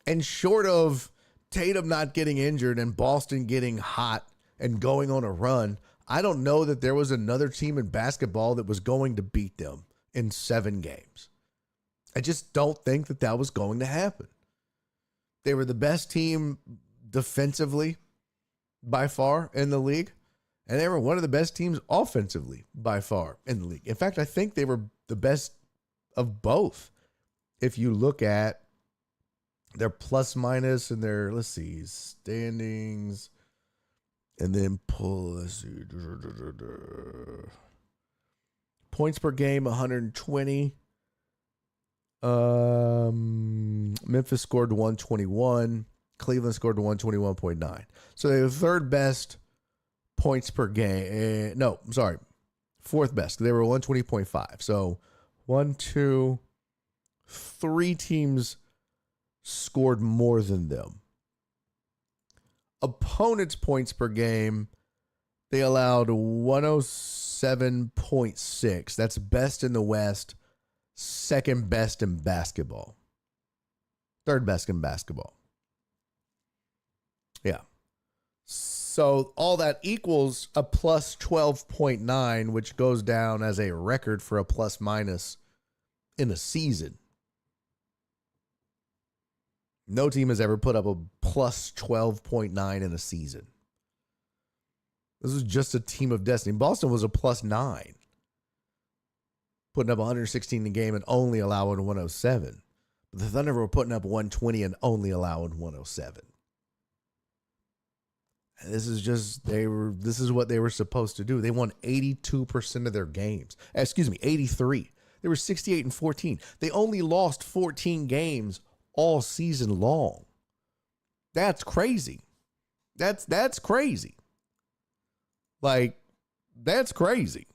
And short of Tatum not getting injured and Boston getting hot and going on a run, I don't know that there was another team in basketball that was going to beat them in 7 games. I just don't think that was going to happen. They were the best team defensively by far in the league, and they were one of the best teams offensively by far in the league. In fact, I think they were the best of both. If you look at their plus minus and their, standings, and then points per game, 120. Memphis scored 121. Cleveland scored 121.9. So they were third best points per game. Fourth best. They were 120.5. So 3 teams scored more than them. opponents' points per game, they allowed 107.6. That's best in the West, second best in basketball, third best in basketball. Yeah. So all that equals a plus 12.9, which goes down as a record for a plus minus in a season. No team has ever put up a plus 12.9 in a season. This was just a team of destiny. Boston was a plus 9, putting up 116 a game and only allowing 107. The Thunder were putting up 120 and only allowing 107. This is what they were supposed to do. They won 82% of their games. 83. They were 68-14. They only lost 14 games all season long. That's crazy. That's crazy. Like, that's crazy.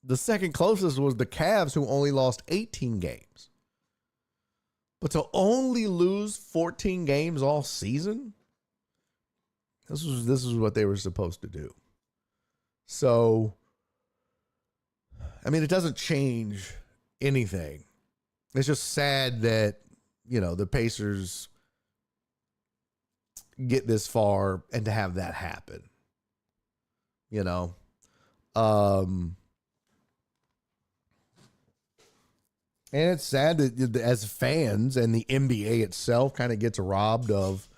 The second closest was the Cavs, who only lost 18 games. But to only lose 14 games all season, this is what they were supposed to do. So, I mean, it doesn't change anything. It's just sad that, the Pacers get this far and to have that happen. And it's sad that as fans and the NBA itself kind of gets robbed of,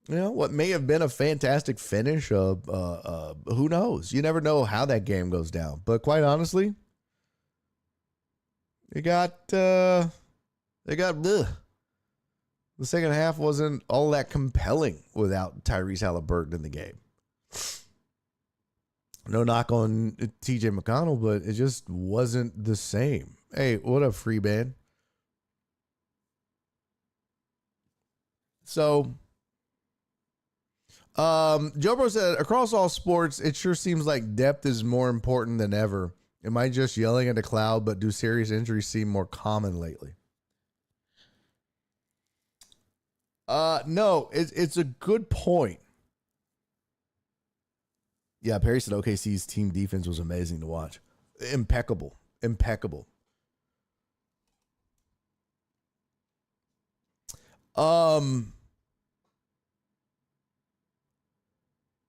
what may have been a fantastic finish of, who knows? You never know how that game goes down. But quite honestly, the second half wasn't all that compelling without Tyrese Halliburton in the game. No knock on TJ McConnell, but it just wasn't the same. Hey, what up, free band? So, Joe Bro said, across all sports, it sure seems like depth is more important than ever. Am I just yelling at a cloud, but do serious injuries seem more common lately? No, it's a good point. Yeah, Perry said OKC's team defense was amazing to watch. Impeccable.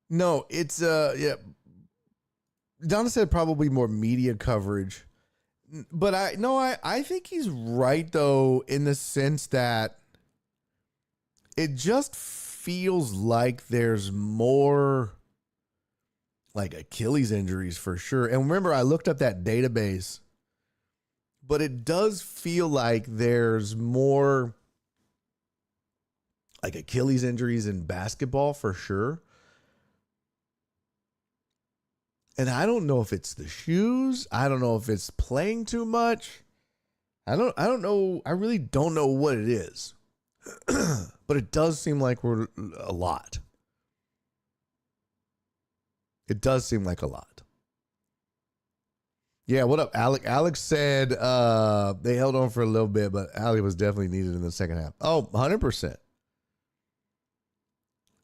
No, it's yeah. Donna said probably more media coverage. But I think he's right though, in the sense that it just feels like there's more like Achilles injuries for sure. And remember, I looked up that database, but it does feel like there's more like Achilles injuries in basketball for sure. And I don't know if it's the shoes. I don't know if it's playing too much. I don't know. I really don't know what it is. But it does seem like we're a lot. It does seem like a lot. Yeah, what up, Alec? Alex said they held on for a little bit, but Ali was definitely needed in the second half. Oh, 100%.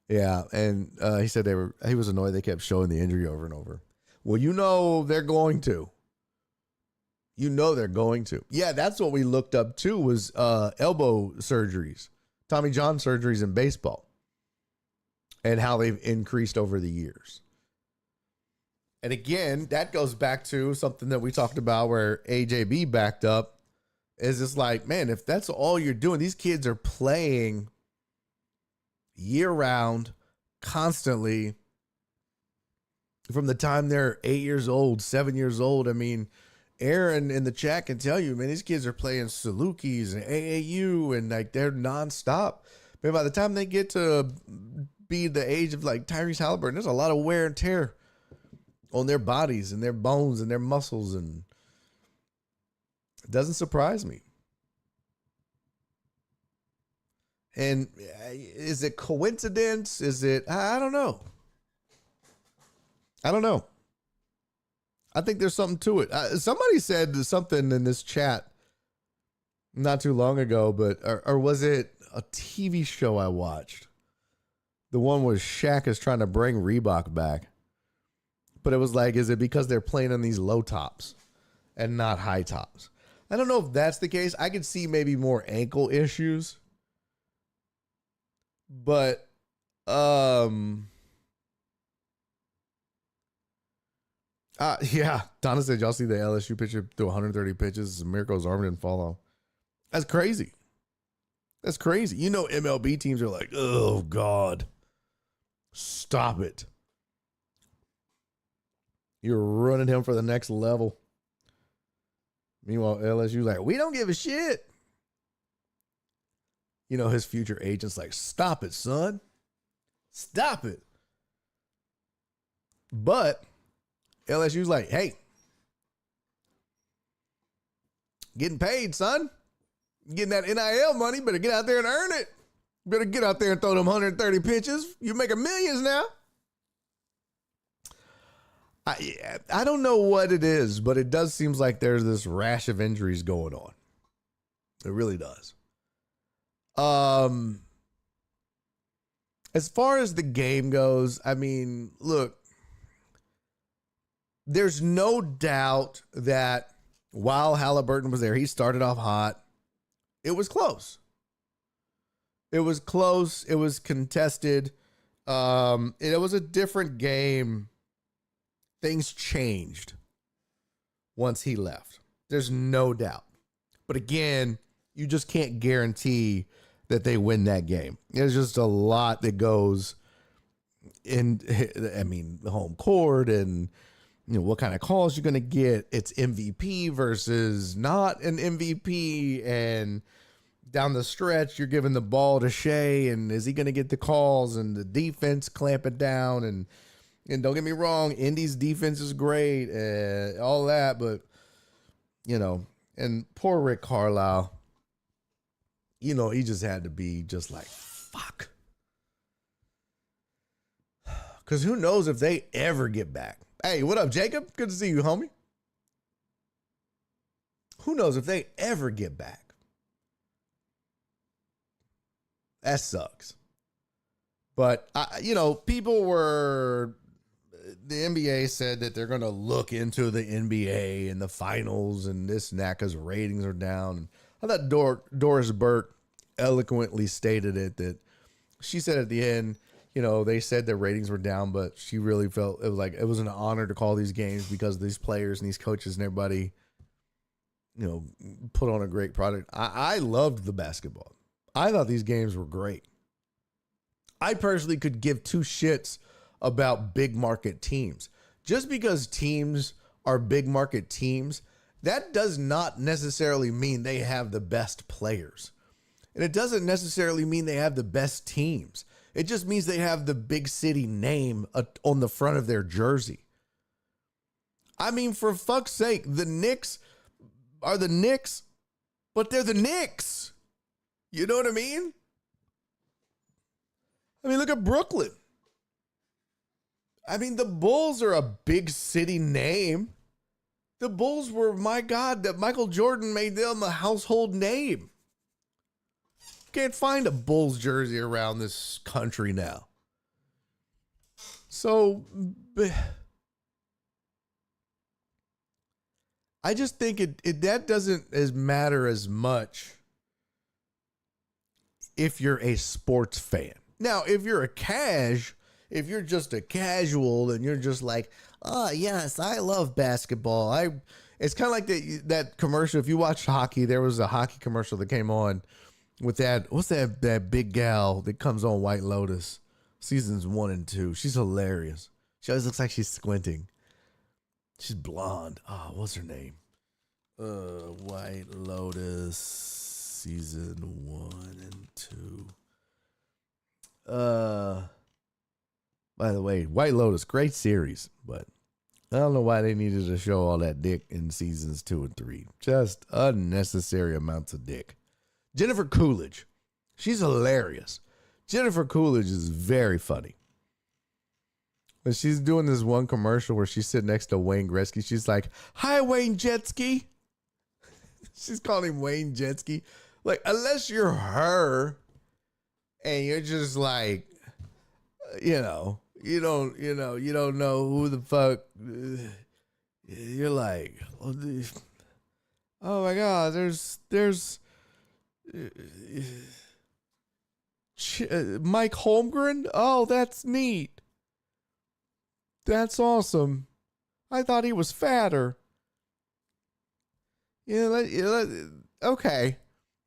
Yeah, and he said he was annoyed they kept showing the injury over and over. Well, they're going to. They're going to. Yeah, that's what we looked up too, was elbow surgeries, Tommy John surgeries in baseball, and how they've increased over the years. And again, that goes back to something that we talked about where AJB backed up. Is it's like, man, if that's all you're doing, these kids are playing year round, constantly, from the time they're 8 years old, 7 years old. I mean, Aaron in the chat can tell you, man, these kids are playing Salukis and AAU and like they're nonstop. But by the time they get to be the age of like Tyrese Halliburton, there's a lot of wear and tear on their bodies and their bones and their muscles. And it doesn't surprise me. And is it coincidence? Is it, I don't know. I think there's something to it. Somebody said something in this chat not too long ago, but or was it? a TV show I watched. The one where Shaq is trying to bring Reebok back. But it was like, is it because they're playing on these low tops and not high tops? I don't know if that's the case. I could see maybe more ankle issues. But yeah, Donna said, y'all see the LSU pitcher threw 130 pitches. It's a miracle his arm didn't fall off. That's crazy. That's crazy. You know, MLB teams are like, oh, God, stop it. You're running him for the next level. Meanwhile, LSU's like, we don't give a shit. You know, his future agent's like, stop it, son. Stop it. But LSU's like, hey, getting paid, son. Getting that NIL money, better get out there and earn it. Better get out there and throw them 130 pitches. You're making millions now. I don't know what it is, but it does seem like there's this rash of injuries going on. It really does. As far as the game goes, I mean, look, there's no doubt that while Halliburton was there, he started off hot. It was close. It was close. It was contested. It was a different game. Things changed once he left. There's no doubt. But again, you just can't guarantee that they win that game. There's just a lot that goes in, I mean, the home court and, you know, what kind of calls you're going to get. It's MVP versus not an MVP. And down the stretch, you're giving the ball to Shea, and is he going to get the calls, and the defense clamp it down? And don't get me wrong, Indy's defense is great, all that, but, you know, and poor Rick Carlisle, you know, he just had to be just like, fuck. Because who knows if they ever get back. Hey, what up, Jacob? Good to see you, homie. Who knows if they ever get back. That sucks. But, you know, people were, the NBA said that they're going to look into the NBA and the finals and this and that because ratings are down. I thought Doris Burke eloquently stated it, that she said at the end, you know, they said their ratings were down, but she really felt it was like it was an honor to call these games because these players and these coaches and everybody, you know, put on a great product. I loved the basketball. I thought these games were great. I personally could give two shits about big market teams. Just because teams are big market teams, that does not necessarily mean they have the best players. And it doesn't necessarily mean they have the best teams. It just means they have the big city name on the front of their jersey. I mean, for fuck's sake, the Knicks are the Knicks, but they're the Knicks. You know what I mean? I mean, look at Brooklyn. I mean, the Bulls are a big city name. The Bulls were, my God, that Michael Jordan made them a household name. Can't find a Bulls jersey around this country now. So, I just think that doesn't matter as much if you're a sports fan. Now, if you're if you're just a casual and you're just like, oh, yes, I love basketball. It's kind of like that commercial. If you watch hockey, there was a hockey commercial that came on with what's that big gal that comes on White Lotus, seasons 1 and 2. She's hilarious. She always looks like she's squinting. She's blonde. Oh, what's her name? White Lotus, season 1 and 2. By the way, White Lotus, great series, but I don't know why they needed to show all that dick in seasons 2 and 3. Just unnecessary amounts of dick. Jennifer Coolidge, she's hilarious. Jennifer Coolidge is very funny. But she's doing this one commercial where she's sitting next to Wayne Gretzky. She's like, "Hi, Wayne Jetski." She's calling him Wayne Jetski. Like, unless you're her, and you're just like, you don't know who the fuck. You're like, oh my God, there's Mike Holmgren. Oh, that's neat. That's awesome. I thought he was fatter. Okay.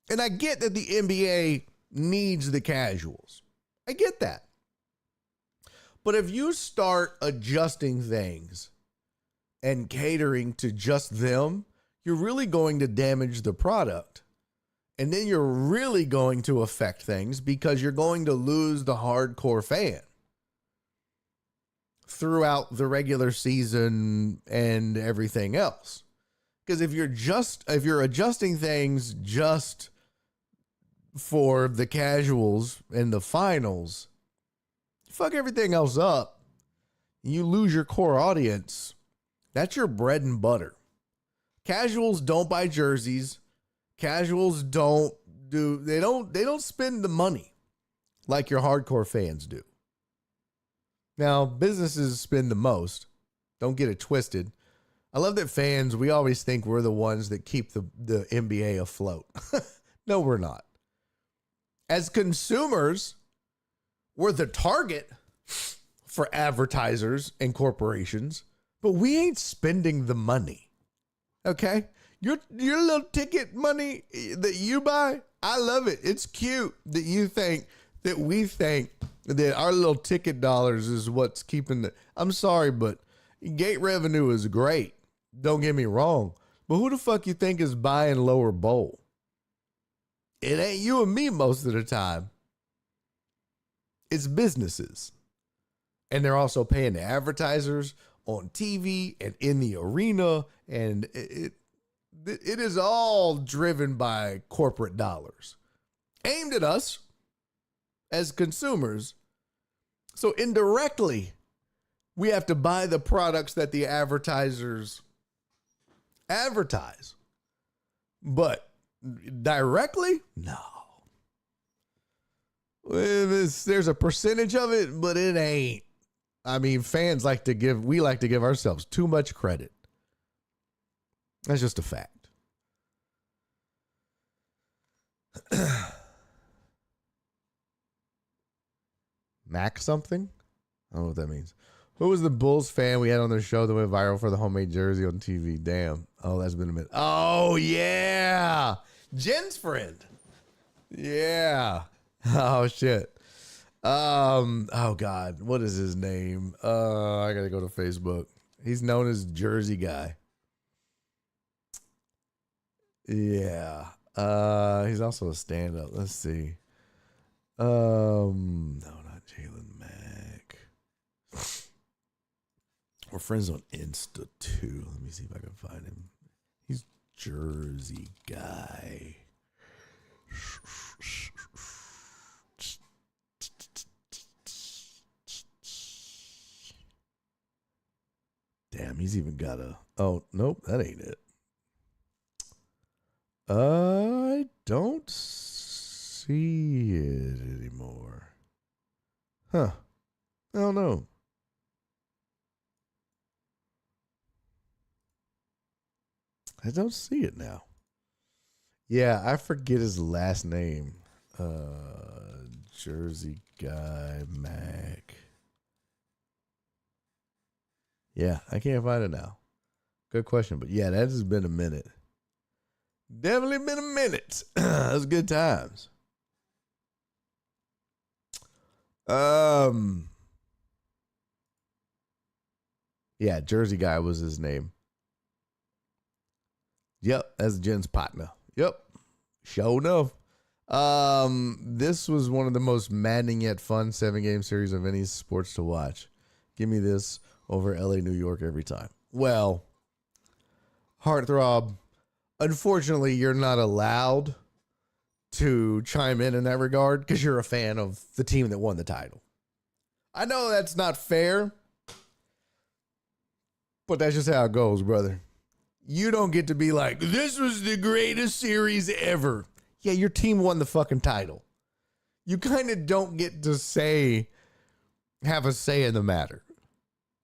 And I get that the NBA needs the casuals. I get that. But if you start adjusting things and catering to just them, you're really going to damage the product. And then you're really going to affect things because you're going to lose the hardcore fan throughout the regular season and everything else. Because if you're adjusting things just for the casuals and the finals, fuck everything else up. You lose your core audience. That's your bread and butter. Casuals don't buy jerseys. Casuals don't spend the money like your hardcore fans do. Now, businesses spend the most. Don't get it twisted. I love that fans, we always think we're the ones that keep the NBA afloat. No, we're not. As consumers, we're the target for advertisers and corporations, but we ain't spending the money. Okay? Your little ticket money that you buy, I love it. It's cute that we think that our little ticket dollars is what's keeping the. I'm sorry, but gate revenue is great. Don't get me wrong. But who the fuck you think is buying lower bowl? It ain't you and me most of the time. It's businesses. And they're also paying the advertisers on TV and in the arena. And it is all driven by corporate dollars aimed at us as consumers. So indirectly, we have to buy the products that the advertisers advertise. But directly, no. There's a percentage of it, but it ain't. I mean, we like to give ourselves too much credit. That's just a fact. Mac something? I don't know what that means. Who was the Bulls fan we had on their show that went viral for the homemade jersey on TV? Damn. Oh, that's been a minute. Oh, yeah. Jen's friend. Yeah. Oh, shit. Oh, God. What is his name? I got to go to Facebook. He's known as Jersey Guy. Yeah. He's also a stand-up. Let's see. No, not Jalen Mack. We're friends on Insta too. Let me see if I can find him. He's Jersey Guy. Damn, he's even got a. Oh, nope, that ain't it. I don't see it anymore. Huh. I don't know. I don't see it now. Yeah, I forget his last name. Jersey Guy Mac. Yeah, I can't find it now. Good question, but yeah, that has been a minute. Definitely been a minute. Those good times. Yeah, Jersey Guy was his name. Yep, that's Jen's partner. Yep. Sure enough. This was one of the most maddening yet fun 7-game series of any sports to watch. Give me this over LA, New York every time. Well, Heartthrob, unfortunately, you're not allowed to chime in that regard because you're a fan of the team that won the title. I know that's not fair, but that's just how it goes, brother. You don't get to be like, this was the greatest series ever. Yeah, your team won the fucking title. you kind of don't get to have a say in the matter.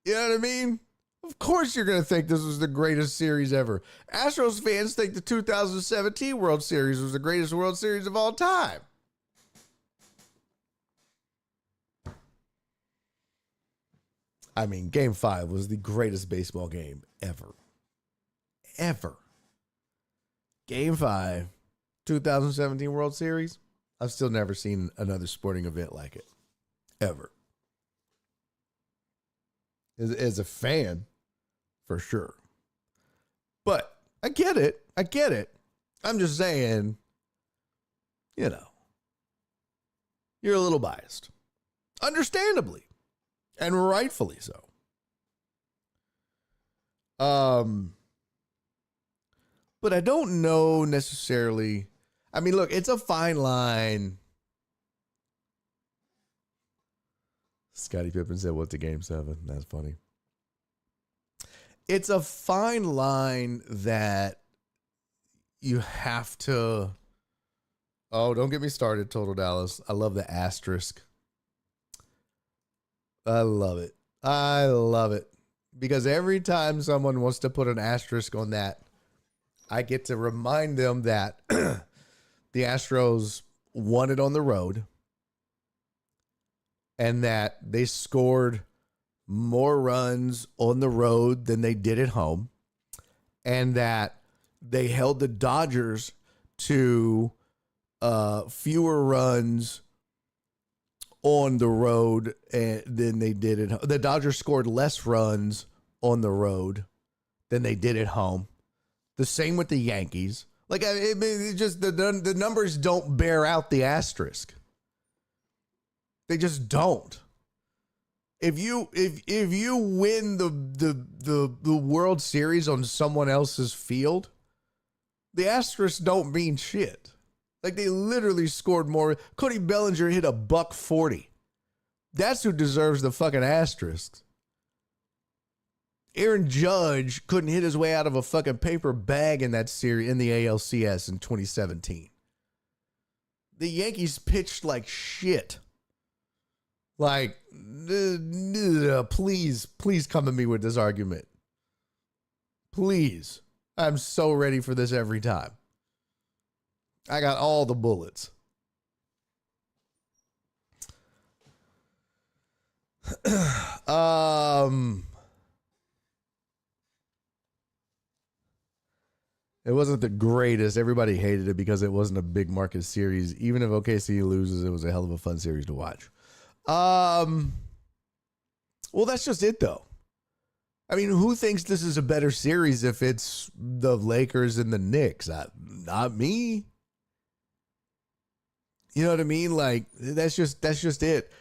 You know what I mean? Of course you're going to think this was the greatest series ever. Astros fans think the 2017 World Series was the greatest World Series of all time. I mean, Game 5 was the greatest baseball game ever. Ever. Game 5, 2017 World Series. I've still never seen another sporting event like it. Ever. As a fan, for sure. But I get it. I'm just saying, you're a little biased. Understandably. And rightfully so. But I don't know necessarily. I mean, look, it's a fine line. Scottie Pippen said, "What's a Game 7?" That's funny. It's a fine line that you have to. Oh, don't get me started, Total Dallas. I love the asterisk. I love it. Because every time someone wants to put an asterisk on that, I get to remind them that the Astros won it on the road and that they scored more runs on the road than they did at home, and that they held the Dodgers to fewer runs on the road than they did at home. The Dodgers scored less runs on the road than they did at home. The same with the Yankees. Like, I mean, it just the numbers don't bear out the asterisk. They just don't. If you win the World Series on someone else's field, the asterisks don't mean shit. Like, they literally scored more. Cody Bellinger hit a $140. That's who deserves the fucking asterisks. Aaron Judge couldn't hit his way out of a fucking paper bag in that series in the ALCS in 2017. The Yankees pitched like shit. Like, please come at me with this argument. Please. I'm so ready for this every time. I got all the bullets. It wasn't the greatest. Everybody hated it because it wasn't a big market series. Even if OKC loses, it was a hell of a fun series to watch. Well, that's just it, though. I mean, who thinks this is a better series if it's the Lakers and the Knicks? Not me. You know what I mean? Like, that's just it.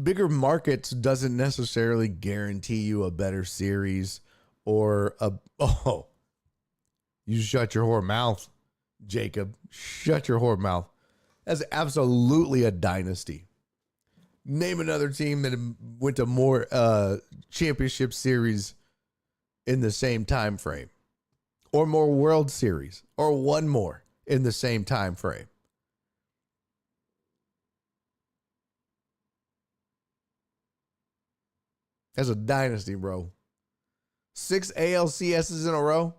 Bigger markets doesn't necessarily guarantee you a better series or you shut your whore mouth, Jacob. Shut your whore mouth. That's absolutely a dynasty. Name another team that went to more championship series in the same time frame, or more World Series, or one more in the same time frame. That's a dynasty, bro. 6 ALCSs in a row,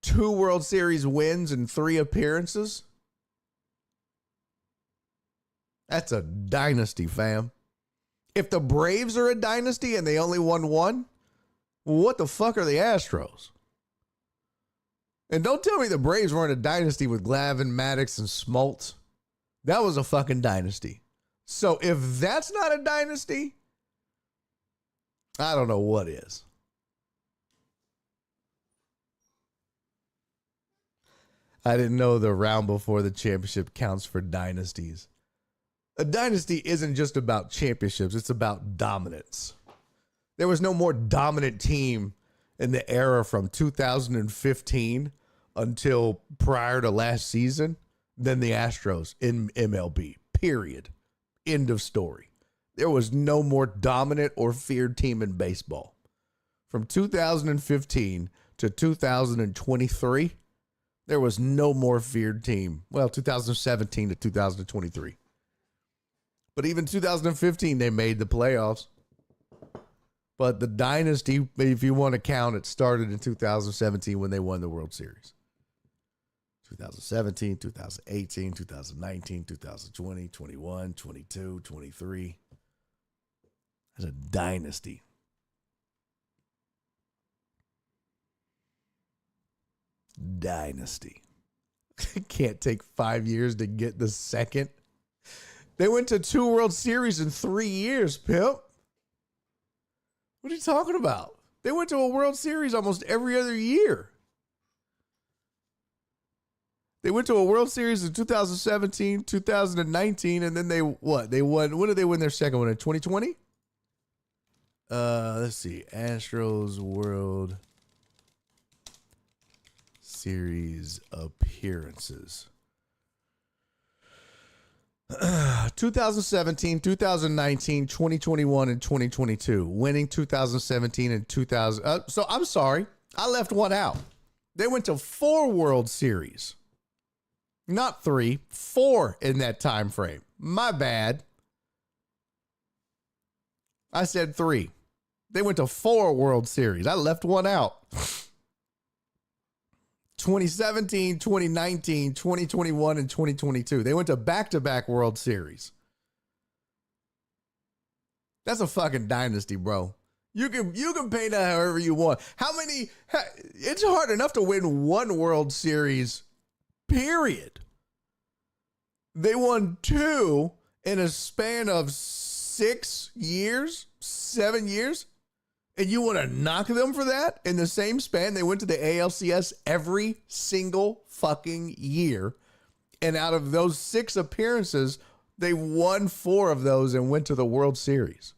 2 World Series wins and 3 appearances. That's a dynasty, fam. If the Braves are a dynasty and they only won 1, what the fuck are the Astros? And don't tell me the Braves weren't a dynasty with Glavine, Maddox, and Smoltz. That was a fucking dynasty. So if that's not a dynasty, I don't know what is. I didn't know the round before the championship counts for dynasties. A dynasty isn't just about championships. It's about dominance. There was no more dominant team in the era from 2015 until prior to last season than the Astros in MLB, period. End of story. There was no more dominant or feared team in baseball. From 2015 to 2023, There was no more feared team. Well, 2017 to 2023. But even 2015, they made the playoffs. But the dynasty, if you want to count it, started in 2017 when they won the World Series. 2017, 2018, 2019, 2020, 21, 22, 23. That's a dynasty. Dynasty. Can't take 5 years to get the second. They went to 2 World Series in 3 years, pimp. What are you talking about? They went to a World Series almost every other year. They went to a World Series in 2017, 2019, and then they what? They won. When did they win their second one? In 2020? Let's see. Astros World Series appearances. 2017, 2019, 2021, and 2022. Winning 2017 and 2000. So I'm sorry. I left one out. They went to 4 World Series. Not 3, 4 in that time frame. My bad. I said 3. They went to 4 World Series. I left one out. 2017, 2019, 2021, and 2022. They went to back-to-back World Series. That's a fucking dynasty, bro. You can paint that however you want. It's hard enough to win 1 World Series, period. They won 2 in a span of 6 years, 7 years. And you want to knock them for that? In the same span, they went to the ALCS every single fucking year. And out of those 6 appearances, they won 4 of those and went to the World Series.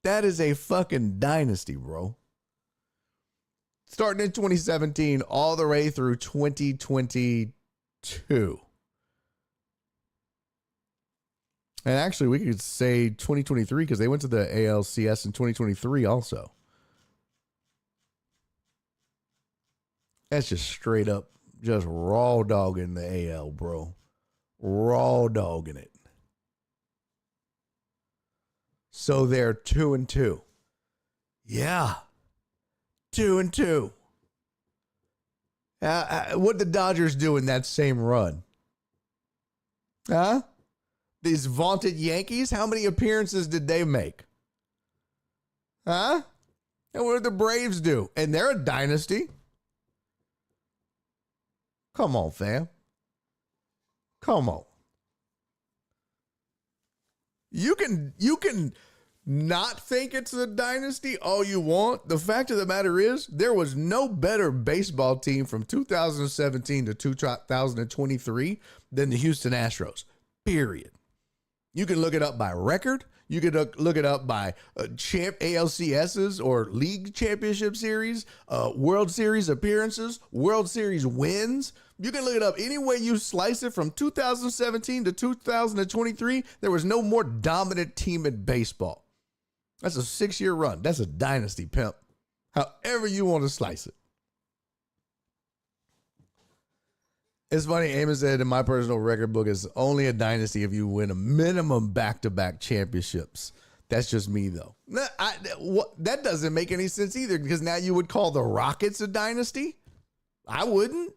That is a fucking dynasty, bro. Starting in 2017 all the way through 2022. And actually, we could say 2023 because they went to the ALCS in 2023 also. That's just straight up, just raw dogging the AL, bro. Raw dogging it. So they're 2-2. Yeah. 2-2. What did the Dodgers do in that same run? Huh? These vaunted Yankees, how many appearances did they make? Huh? And what did the Braves do? And they're a dynasty. Come on, fam. Come on. You can not think it's a dynasty all you want. The fact of the matter is, there was no better baseball team from 2017 to 2023 than the Houston Astros. Period. You can look it up by record. You can look it up by ALCSs or League Championship Series, World Series appearances, World Series wins. You can look it up any way you slice it. From 2017 to 2023, there was no more dominant team in baseball. That's a 6-year run. That's a dynasty, pimp. However you want to slice it. It's funny, Amos said in my personal record book, it's only a dynasty if you win a minimum back-to-back championships. That's just me, though. That doesn't make any sense either, because now you would call the Rockets a dynasty? I wouldn't.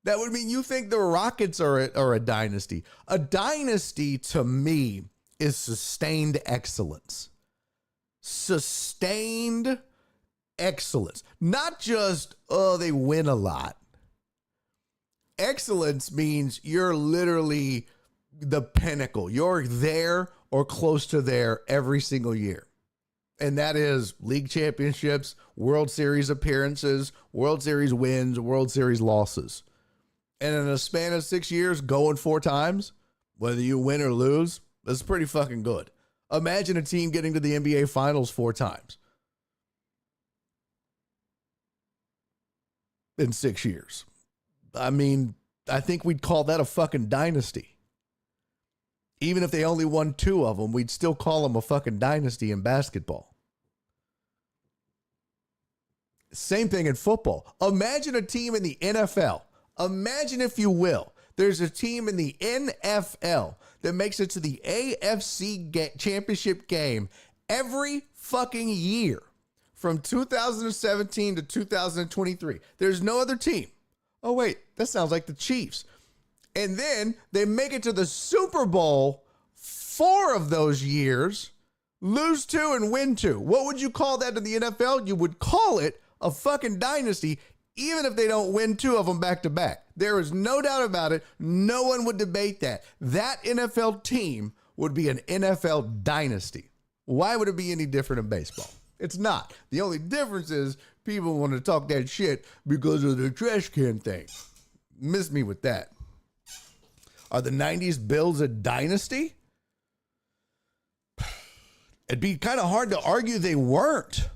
That would mean you think the Rockets are a dynasty. A dynasty, to me, is sustained excellence. Sustained excellence. Not just, they win a lot. Excellence means you're literally the pinnacle. You're there or close to there every single year. And that is league championships, World Series appearances, World Series wins, World Series losses. And in a span of 6 years, going 4 times, whether you win or lose, that's pretty fucking good. Imagine a team getting to the NBA Finals 4 times in 6 years. I mean, I think we'd call that a fucking dynasty. Even if they only won 2 of them, we'd still call them a fucking dynasty in basketball. Same thing in football. Imagine a team in the NFL. Imagine, if you will, there's a team in the NFL that makes it to the AFC championship game every fucking year from 2017 to 2023. There's no other team. Oh, wait, that sounds like the Chiefs. And then they make it to the Super Bowl 4 of those years, lose 2 and win 2. What would you call that in the NFL? You would call it a fucking dynasty, even if they don't win 2 of them back to back. There is no doubt about it. No one would debate that. That NFL team would be an NFL dynasty. Why would it be any different in baseball? It's not. The only difference is people want to talk that shit because of the trash can thing. Miss me with that. Are the 90s Bills a dynasty? It'd be kind of hard to argue they weren't.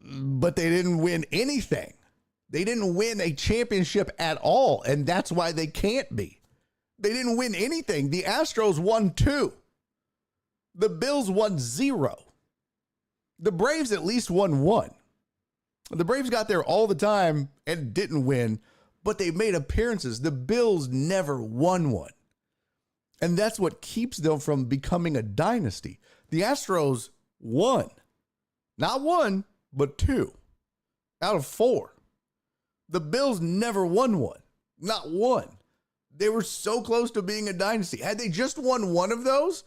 But they didn't win anything. They didn't win a championship at all, and that's why they can't be. They didn't win anything. The Astros won 2. The Bills won 0. The Braves at least won 1. The Braves got there all the time and didn't win, but they made appearances. The Bills never won one. And that's what keeps them from becoming a dynasty. The Astros won. Not 1, but 2 out of 4. The Bills never won one. Not 1. They were so close to being a dynasty. Had they just won 1 of those,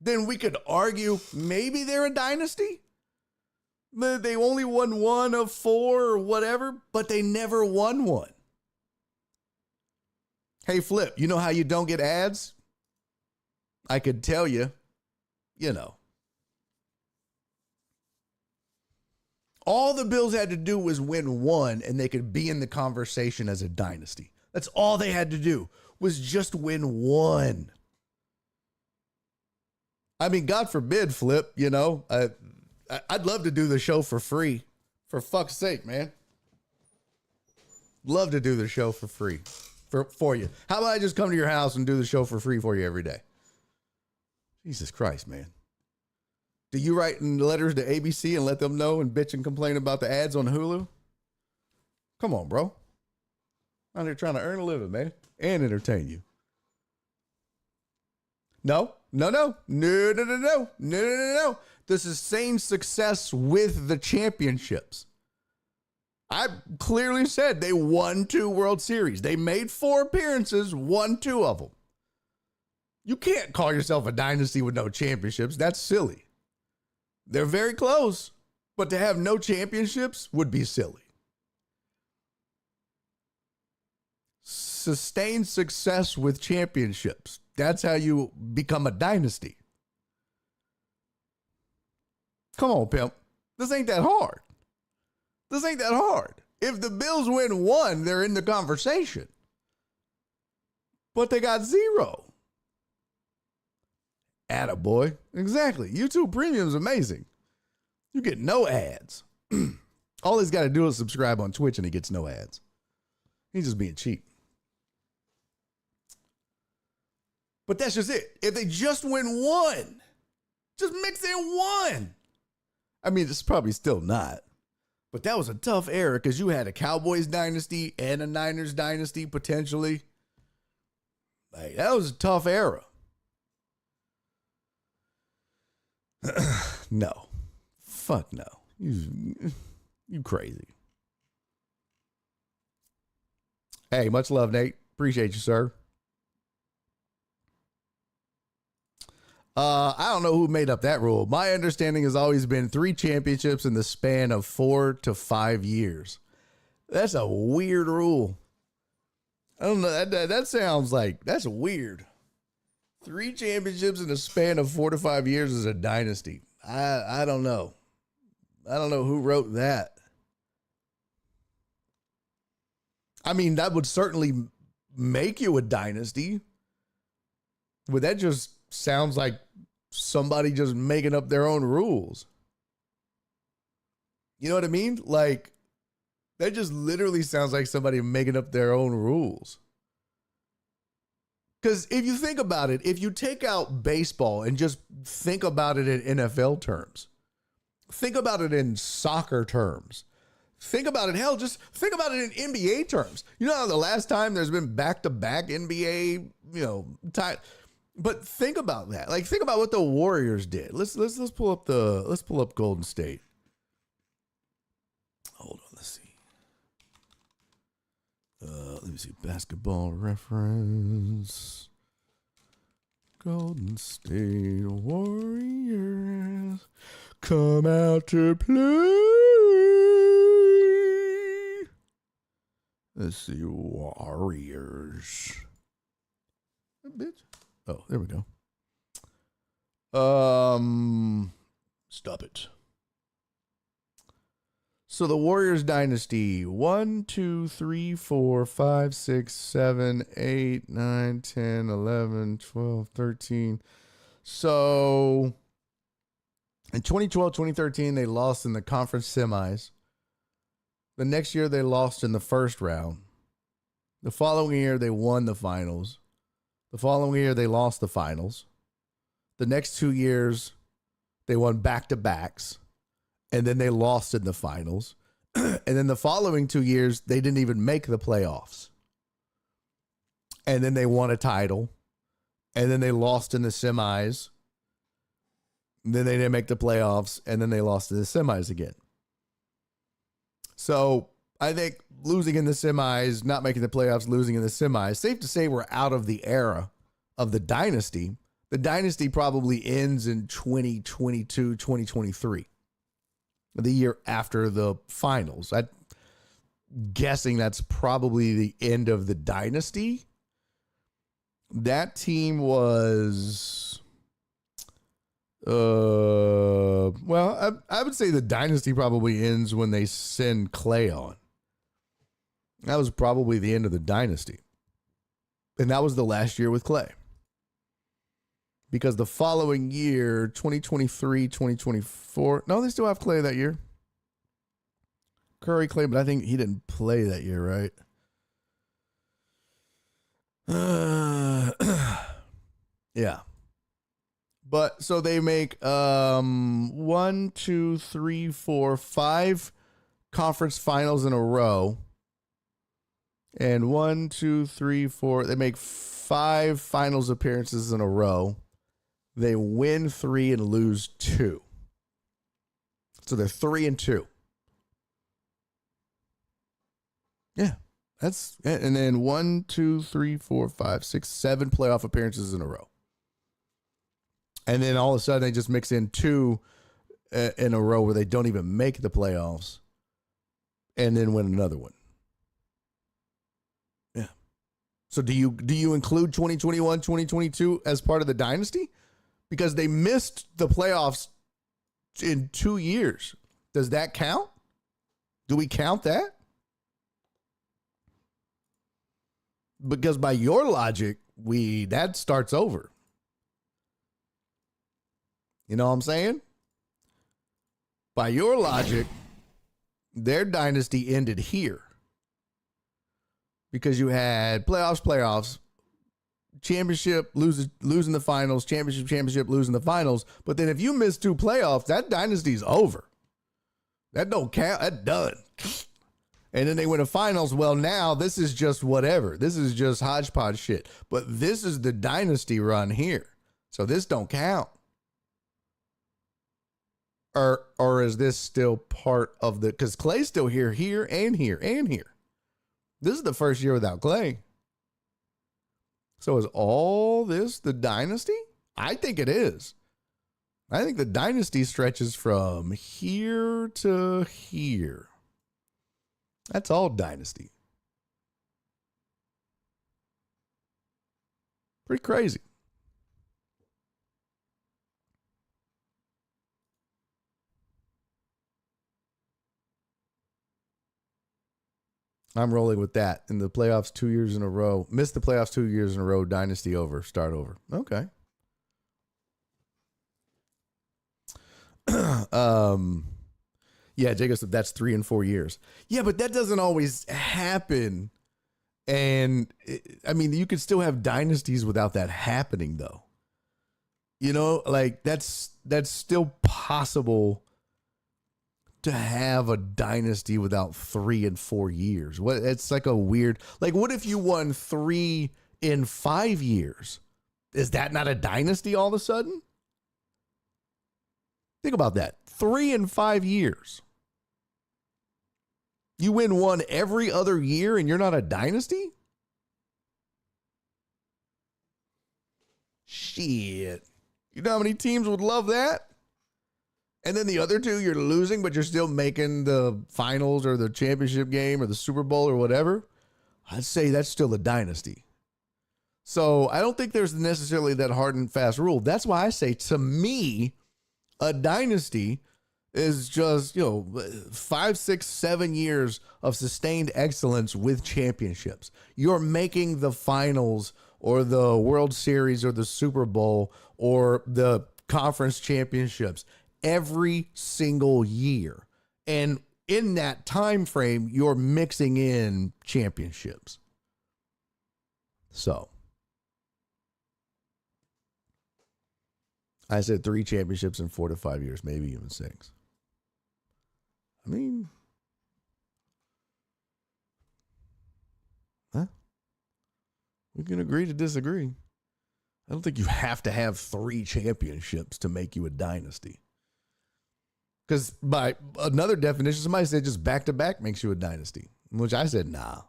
then we could argue maybe they're a dynasty. They only won 1 of 4 or whatever, but they never won one. Hey, Flip, you know how you don't get ads? I could tell you, All the Bills had to do was win 1, and they could be in the conversation as a dynasty. That's all they had to do, was just win 1. I mean, God forbid, Flip, I'd love to do the show for free. For fuck's sake, man. Love to do the show for free for you. How about I just come to your house and do the show for free for you every day? Jesus Christ, man. Do you write in letters to ABC and let them know and bitch and complain about the ads on Hulu? Come on, bro. I'm here trying to earn a living, man, and entertain you. No. The sustained success with the championships. I clearly said they won 2 World Series. They made 4 appearances, won 2 of them. You can't call yourself a dynasty with no championships. That's silly. They're very close, but to have no championships would be silly. Sustained success with championships. That's how you become a dynasty. Come on, pimp. This ain't that hard. If the Bills win 1, they're in the conversation. But they got 0. Attaboy. Exactly. YouTube Premium is amazing. You get no ads. All he's got to do is subscribe on Twitch and he gets no ads. He's just being cheap. But that's just it. If they just win 1, just mix in 1. I mean, it's probably still not. But that was a tough era because you had a Cowboys dynasty and a Niners dynasty potentially. Like, that was a tough era. No. Fuck no. You crazy. Hey, much love, Nate. Appreciate you, sir. I don't know who made up that rule. My understanding has always been 3 championships in the span of 4 to 5 years. That's a weird rule. I don't know. That sounds like that's weird. 3 championships in the span of 4 to 5 years is a dynasty. I don't know. I don't know who wrote that. I mean, that would certainly make you a dynasty. But that just sounds like somebody just making up their own rules. You know what I mean? Like, that just literally sounds like somebody making up their own rules. Because if you think about it, if you take out baseball and just think about it in NFL terms, Think about it in soccer terms. Think about it. Hell, just think about it in NBA terms. You know how the last time there's been back-to-back NBA, but think about that. Like, think about what the Warriors did. Let's pull up Golden State. Hold on, let's see. Let me see. Basketball reference. Golden State Warriors come out to play. Let's see. Warriors. Bitch. Oh, there we go. Stop it. So the Warriors dynasty, 1, 2, 3, 4, 5, 6, 7, 8, 9, 10, 11, 12, 13. So in 2012, 2013, they lost in the conference semis. The next year, they lost in the first round. The following year, they won the finals. The following year, they lost the finals. The next 2 years, they won back-to-backs. And then they lost in the finals. And then the following 2 years, they didn't even make the playoffs. And then they won a title. And then they lost in the semis. And then they didn't make the playoffs. And then they lost in the semis again. So I think losing in the semis, not making the playoffs, losing in the semis, safe to say we're out of the era of the dynasty. The dynasty probably ends in 2022, 2023. The year after the finals. I'm guessing that's probably the end of the dynasty. That team was, well, I would say the dynasty probably ends when they send Clay on. That was probably the end of the dynasty. And that was the last year with Clay. Because the following year, 2023, 2024, no, they still have Clay that year. Curry, Clay, but I think he didn't play that year, right? Yeah. But so they make 1, 2, 3, 4, 5 conference finals in a row. And 1, 2, 3, 4, they make 5 finals appearances in a row. They win 3 and lose 2. So they're 3-2. Yeah. That's, and then 1, 2, 3, 4, 5, 6, 7 playoff appearances in a row. And then all of a sudden they just mix in 2 in a row where they don't even make the playoffs and then win another one. Yeah. So do you include 2021, 2022 as part of the dynasty? Because they missed the playoffs in 2 years. Does that count? Do we count that? Because by your logic, that starts over. You know what I'm saying? By your logic, their dynasty ended here. Because you had playoffs, championship, losing the finals, championship, losing the finals. But then if you miss 2 playoffs, that dynasty's over. That don't count. That's done. And then they win a finals. Well, now this is just whatever. This is just hodgepodge shit. But this is the dynasty run here. So this don't count. Or is this still part of the, because Clay's still here, and here. This is the first year without Clay. So is all this the dynasty? I think it is. I think the dynasty stretches from here to here. That's all dynasty. Pretty crazy. I'm rolling with that. In the playoffs 2 years in a row. Missed the playoffs 2 years in a row. Dynasty over. Start over. Okay. Yeah, Jacob said that's 3 and 4 years. Yeah, but that doesn't always happen. And I mean, you could still have dynasties without that happening, though. You know, like that's still possible to have a dynasty without 3 and 4 years? What, it's like a weird, like, what if you won 3 in 5 years? Is that not a dynasty all of a sudden? Think about that. 3 and 5 years. You win one every other year and you're not a dynasty? Shit. You know how many teams would love that? And then the other 2, you're losing, but you're still making the finals or the championship game or the Super Bowl or whatever. I'd say that's still a dynasty. So I don't think there's necessarily that hard and fast rule. That's why I say, to me, a dynasty is just, 5, 6, 7 years of sustained excellence with championships. You're making the finals or the World Series or the Super Bowl or the conference championships every single year. And in that time frame, you're mixing in championships. So I said 3 championships in 4 to 5 years, maybe even 6. I mean, we can agree to disagree. I don't think you have to have 3 championships to make you a dynasty. Because by another definition, somebody said just back-to-back makes you a dynasty, which I said, nah.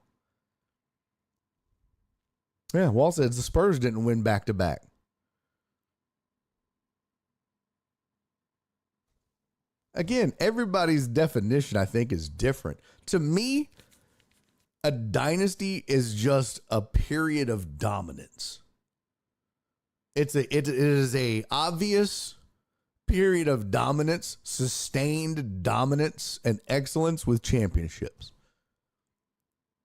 Yeah, Walt said the Spurs didn't win back-to-back. Again, everybody's definition, I think, is different. To me, a dynasty is just a period of dominance. It is a obvious period of dominance, sustained dominance and excellence with championships.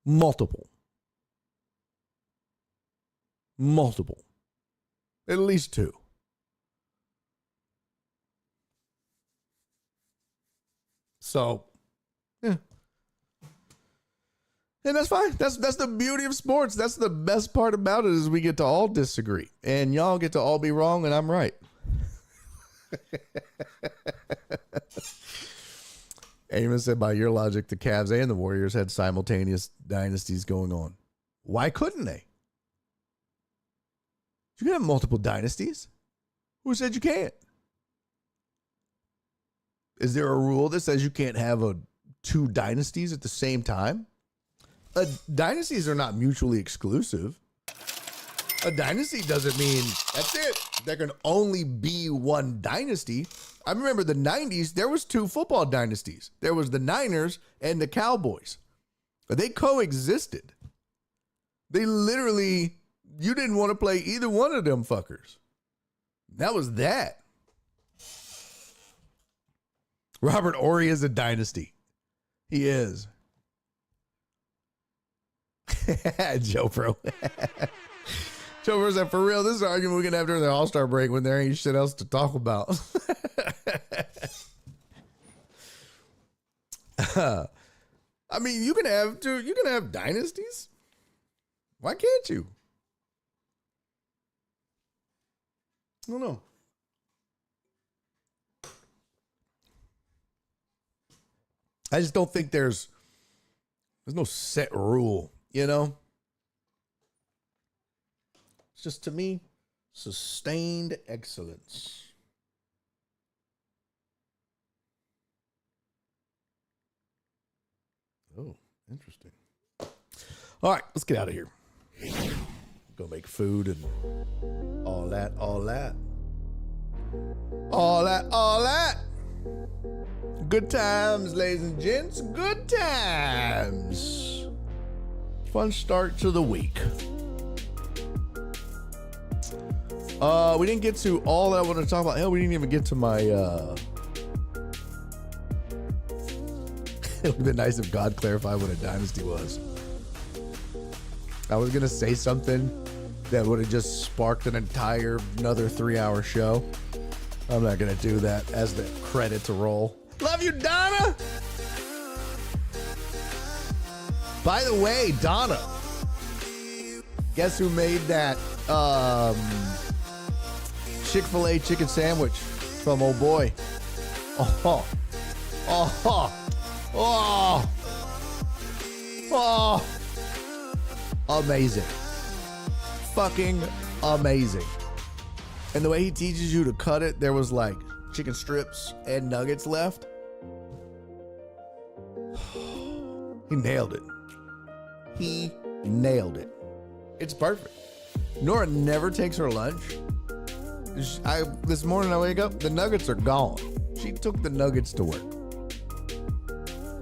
Multiple. At least 2. So, yeah. And that's fine. That's the beauty of sports. That's the best part about it, is we get to all disagree. And y'all get to all be wrong and I'm right. Eamon said, by your logic, the Cavs and the Warriors had simultaneous dynasties going on. Why couldn't they? You can have multiple dynasties. Who said you can't? Is there a rule that says you can't have 2 dynasties at the same time? Dynasties are not mutually exclusive. A dynasty doesn't mean that's it. There can only be one dynasty. I remember the 90s, there was 2 football dynasties. There was the Niners and the Cowboys. They coexisted. They literally, you didn't want to play either one of them fuckers. That was that. Robert Horry is a dynasty. He is. Joe Pro. Joe Pro said, for real, this is an argument we're going to have during the All-Star break when there ain't shit else to talk about. I mean, you can have dynasties. Why can't you? I don't know. I just don't think there's no set rule, It's just, to me, sustained excellence. Oh, interesting. All right, let's get out of here. Go make food and all that. Good times, ladies and gents. Good times. Fun start to the week. We didn't get to all that I wanted to talk about. Hell, we didn't even get to my it would have been nice if God clarified what a dynasty was. I was going to say something that would have just sparked another 3-hour show. I'm not going to do that as the credit to roll. Love you, Donna. By the way, Donna, guess who made that Chick-fil-A chicken sandwich from Oh Boy? Oh, Oh, oh, oh. Amazing. Fucking amazing. And the way he teaches you to cut it, there was like chicken strips and nuggets left. He nailed it. He nailed it. It's perfect. Nora never takes her lunch. This morning I wake up, the nuggets are gone. She took the nuggets to work.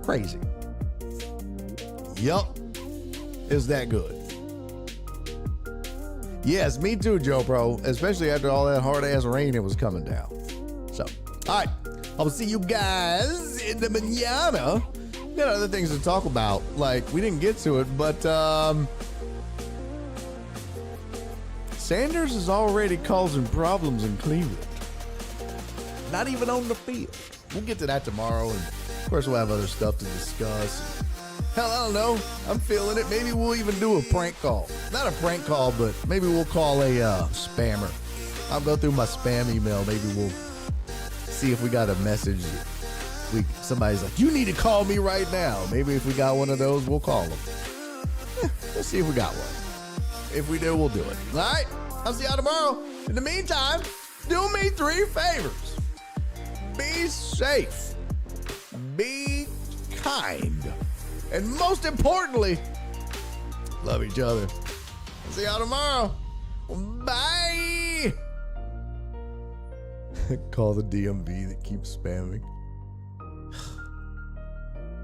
Crazy. Yup. Is that good? Yes, me too, Joe Pro. Especially after all that hard ass rain that was coming down. So, all right. I'll see you guys in the mañana. We got other things to talk about. Like, we didn't get to it, but Sanders is already causing problems in Cleveland. Not even on the field. We'll get to that tomorrow, and of course we'll have other stuff to discuss. Hell, I don't know. I'm feeling it. Maybe we'll even do a prank call. Not a prank call, but maybe we'll call a spammer. I'll go through my spam email. Maybe we'll see if we got a message. Somebody's like, you need to call me right now. Maybe if we got one of those, we'll call them. Let's see if we got one. If we do, we'll do it. All right. I'll see y'all tomorrow. In the meantime, do me 3 favors. Be safe. Be kind. And most importantly, love each other. See y'all tomorrow. Bye. Call the DMV that keeps spamming.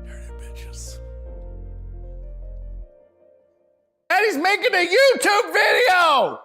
Dirty bitches. Daddy's making a YouTube video.